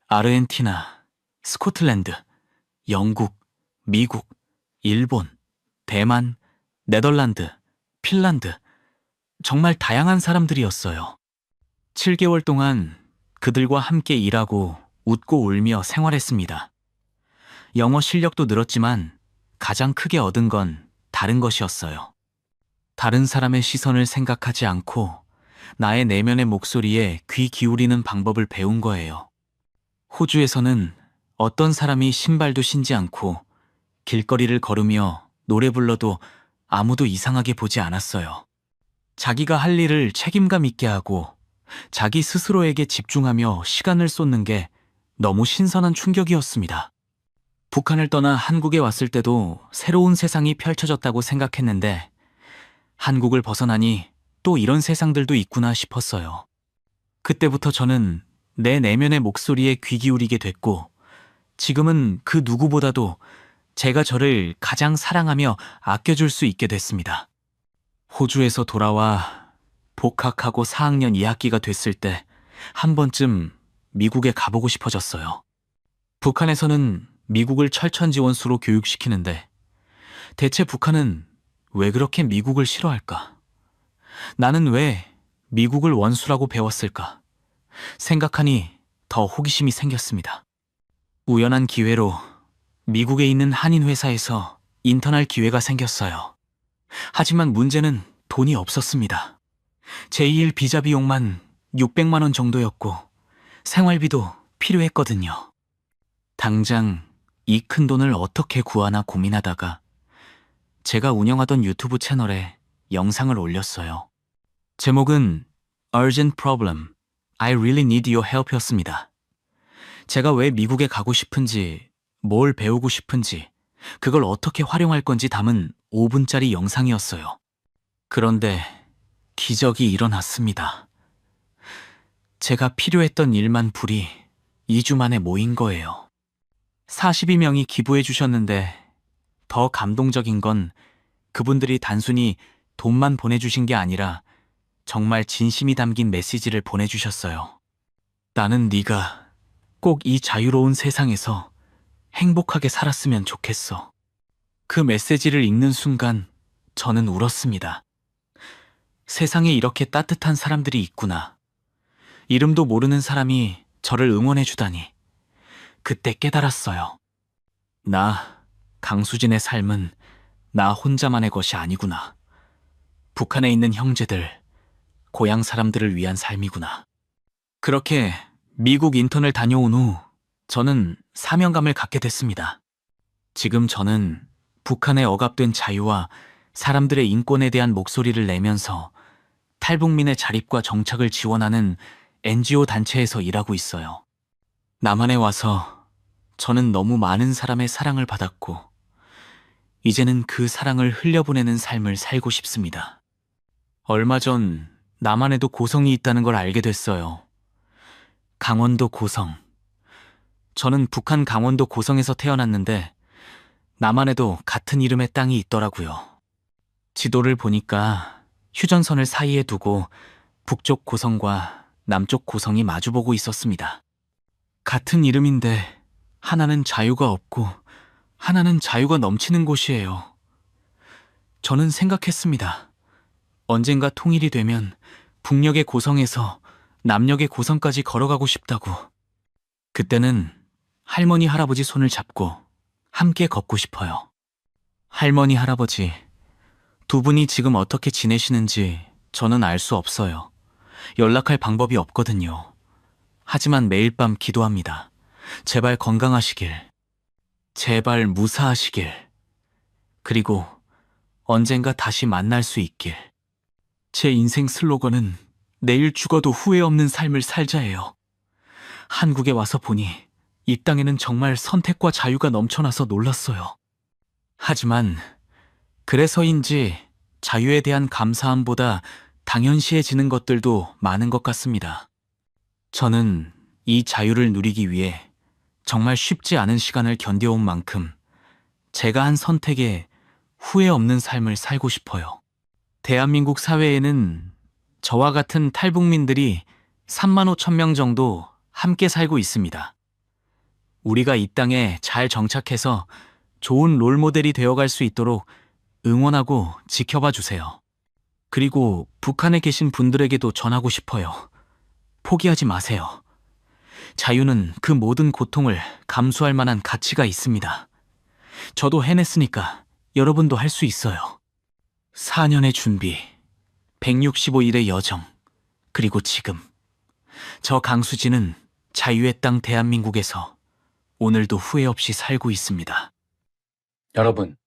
아르헨티나, 스코틀랜드, 영국, 미국, 일본, 대만, 네덜란드, 핀란드, 정말 다양한 사람들이었어요. 7개월 동안 그들과 함께 일하고 웃고 울며 생활했습니다. 영어 실력도 늘었지만 가장 크게 얻은 건 다른 것이었어요. 다른 사람의 시선을 생각하지 않고 나의 내면의 목소리에 귀 기울이는 방법을 배운 거예요. 호주에서는 어떤 사람이 신발도 신지 않고 길거리를 걸으며 노래 불러도 아무도 이상하게 보지 않았어요. 자기가 할 일을 책임감 있게 하고 자기 스스로에게 집중하며 시간을 쏟는 게 너무 신선한 충격이었습니다. 북한을 떠나 한국에 왔을 때도 새로운 세상이 펼쳐졌다고 생각했는데 한국을 벗어나니 또 이런 세상들도 있구나 싶었어요. 그때부터 저는 내 내면의 목소리에 귀 기울이게 됐고 지금은 그 누구보다도 제가 저를 가장 사랑하며 아껴줄 수 있게 됐습니다. 호주에서 돌아와 복학하고 4학년 2학기가 됐을 때 한 번쯤 미국에 가보고 싶어졌어요. 북한에서는 미국을 철천지원수로 교육시키는데 대체 북한은 왜 그렇게 미국을 싫어할까? 나는 왜 미국을 원수라고 배웠을까? 생각하니 더 호기심이 생겼습니다. 우연한 기회로 미국에 있는 한인 회사에서 인턴할 기회가 생겼어요. 하지만 문제는 돈이 없었습니다. 제2일 비자 비용만 600만 원 정도였고 생활비도 필요했거든요. 당장 이 큰 돈을 어떻게 구하나 고민하다가 제가 운영하던 유튜브 채널에 영상을 올렸어요. 제목은 Urgent Problem, I Really Need Your Help였습니다. 제가 왜 미국에 가고 싶은지, 뭘 배우고 싶은지, 그걸 어떻게 활용할 건지 담은 5분짜리 영상이었어요. 그런데 기적이 일어났습니다. 제가 필요했던 1만 불이 2주 만에 모인 거예요. 42명이 기부해 주셨는데 더 감동적인 건 그분들이 단순히 돈만 보내주신 게 아니라 정말 진심이 담긴 메시지를 보내주셨어요. 나는 네가 꼭 이 자유로운 세상에서 행복하게 살았으면 좋겠어. 그 메시지를 읽는 순간 저는 울었습니다. 세상에 이렇게 따뜻한 사람들이 있구나. 이름도 모르는 사람이 저를 응원해 주다니. 그때 깨달았어요. 강수진의 삶은 나 혼자만의 것이 아니구나. 북한에 있는 형제들, 고향 사람들을 위한 삶이구나. 그렇게 미국 인턴을 다녀온 후 저는 사명감을 갖게 됐습니다. 지금 저는 북한의 억압된 자유와 사람들의 인권에 대한 목소리를 내면서 탈북민의 자립과 정착을 지원하는 NGO 단체에서 일하고 있어요. 남한에 와서 저는 너무 많은 사람의 사랑을 받았고, 이제는 그 사랑을 흘려보내는 삶을 살고 싶습니다. 얼마 전 남한에도 고성이 있다는 걸 알게 됐어요. 강원도 고성. 저는 북한 강원도 고성에서 태어났는데 남한에도 같은 이름의 땅이 있더라고요. 지도를 보니까 휴전선을 사이에 두고 북쪽 고성과 남쪽 고성이 마주보고 있었습니다. 같은 이름인데 하나는 자유가 없고 하나는 자유가 넘치는 곳이에요. 저는 생각했습니다. 언젠가 통일이 되면 북녘의 고성에서 남녘의 고성까지 걸어가고 싶다고. 그때는 할머니, 할아버지 손을 잡고 함께 걷고 싶어요. 할머니, 할아버지, 두 분이 지금 어떻게 지내시는지 저는 알 수 없어요. 연락할 방법이 없거든요. 하지만 매일 밤 기도합니다. 제발 건강하시길. 제발 무사하시길. 그리고 언젠가 다시 만날 수 있길. 제 인생 슬로건은 내일 죽어도 후회 없는 삶을 살자예요. 한국에 와서 보니 이 땅에는 정말 선택과 자유가 넘쳐나서 놀랐어요. 하지만 그래서인지 자유에 대한 감사함보다 당연시해지는 것들도 많은 것 같습니다. 저는 이 자유를 누리기 위해 정말 쉽지 않은 시간을 견뎌온 만큼 제가 한 선택에 후회 없는 삶을 살고 싶어요. 대한민국 사회에는 저와 같은 탈북민들이 35,000명 정도 함께 살고 있습니다. 우리가 이 땅에 잘 정착해서 좋은 롤모델이 되어갈 수 있도록 응원하고 지켜봐 주세요. 그리고 북한에 계신 분들에게도 전하고 싶어요. 포기하지 마세요. 자유는 그 모든 고통을 감수할 만한 가치가 있습니다. 저도 해냈으니까 여러분도 할 수 있어요. 4년의 준비, 165일의 여정, 그리고 지금. 저 강수진은 자유의 땅 대한민국에서 오늘도 후회 없이 살고 있습니다. 여러분,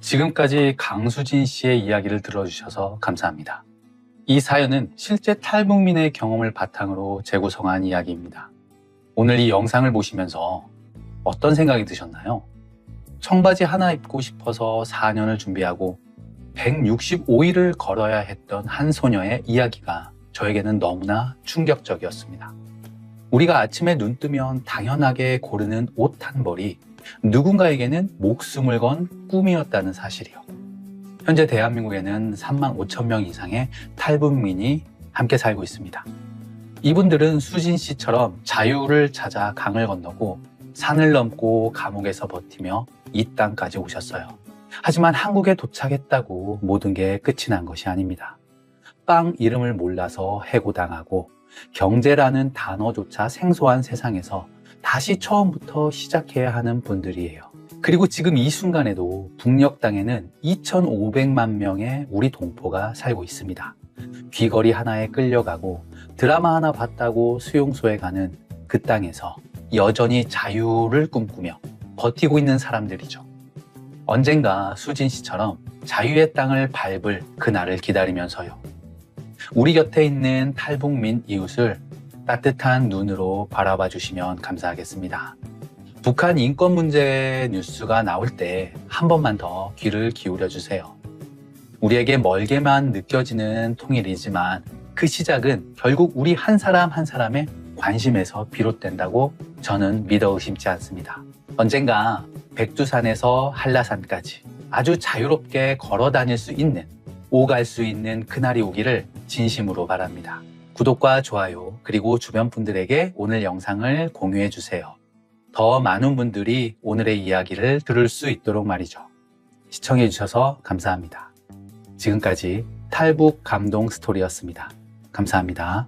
지금까지 강수진 씨의 이야기를 들어주셔서 감사합니다. 이 사연은 실제 탈북민의 경험을 바탕으로 재구성한 이야기입니다. 오늘 이 영상을 보시면서 어떤 생각이 드셨나요? 청바지 하나 입고 싶어서 4년을 준비하고 165일을 걸어야 했던 한 소녀의 이야기가 저에게는 너무나 충격적이었습니다. 우리가 아침에 눈 뜨면 당연하게 고르는 옷 한 벌이 누군가에게는 목숨을 건 꿈이었다는 사실이요. 현재 대한민국에는 35,000명 이상의 탈북민이 함께 살고 있습니다. 이분들은 수진 씨처럼 자유를 찾아 강을 건너고 산을 넘고 감옥에서 버티며 이 땅까지 오셨어요. 하지만 한국에 도착했다고 모든 게 끝이 난 것이 아닙니다. 빵 이름을 몰라서 해고당하고 경제라는 단어조차 생소한 세상에서 다시 처음부터 시작해야 하는 분들이에요. 그리고 지금 이 순간에도 북녘 땅에는 2,500만 명의 우리 동포가 살고 있습니다. 귀걸이 하나에 끌려가고 드라마 하나 봤다고 수용소에 가는 그 땅에서 여전히 자유를 꿈꾸며 버티고 있는 사람들이죠. 언젠가 수진 씨처럼 자유의 땅을 밟을 그날을 기다리면서요. 우리 곁에 있는 탈북민 이웃을 따뜻한 눈으로 바라봐 주시면 감사하겠습니다. 북한 인권 문제 뉴스가 나올 때 한 번만 더 귀를 기울여 주세요. 우리에게 멀게만 느껴지는 통일이지만 그 시작은 결국 우리 한 사람 한 사람의 관심에서 비롯된다고 저는 믿어 의심치 않습니다. 언젠가 백두산에서 한라산까지 아주 자유롭게 걸어 다닐 수 있는, 오갈 수 있는 그날이 오기를 진심으로 바랍니다. 구독과 좋아요, 그리고 주변 분들에게 오늘 영상을 공유해 주세요. 더 많은 분들이 오늘의 이야기를 들을 수 있도록 말이죠. 시청해 주셔서 감사합니다. 지금까지 탈북 감동 스토리였습니다. 감사합니다.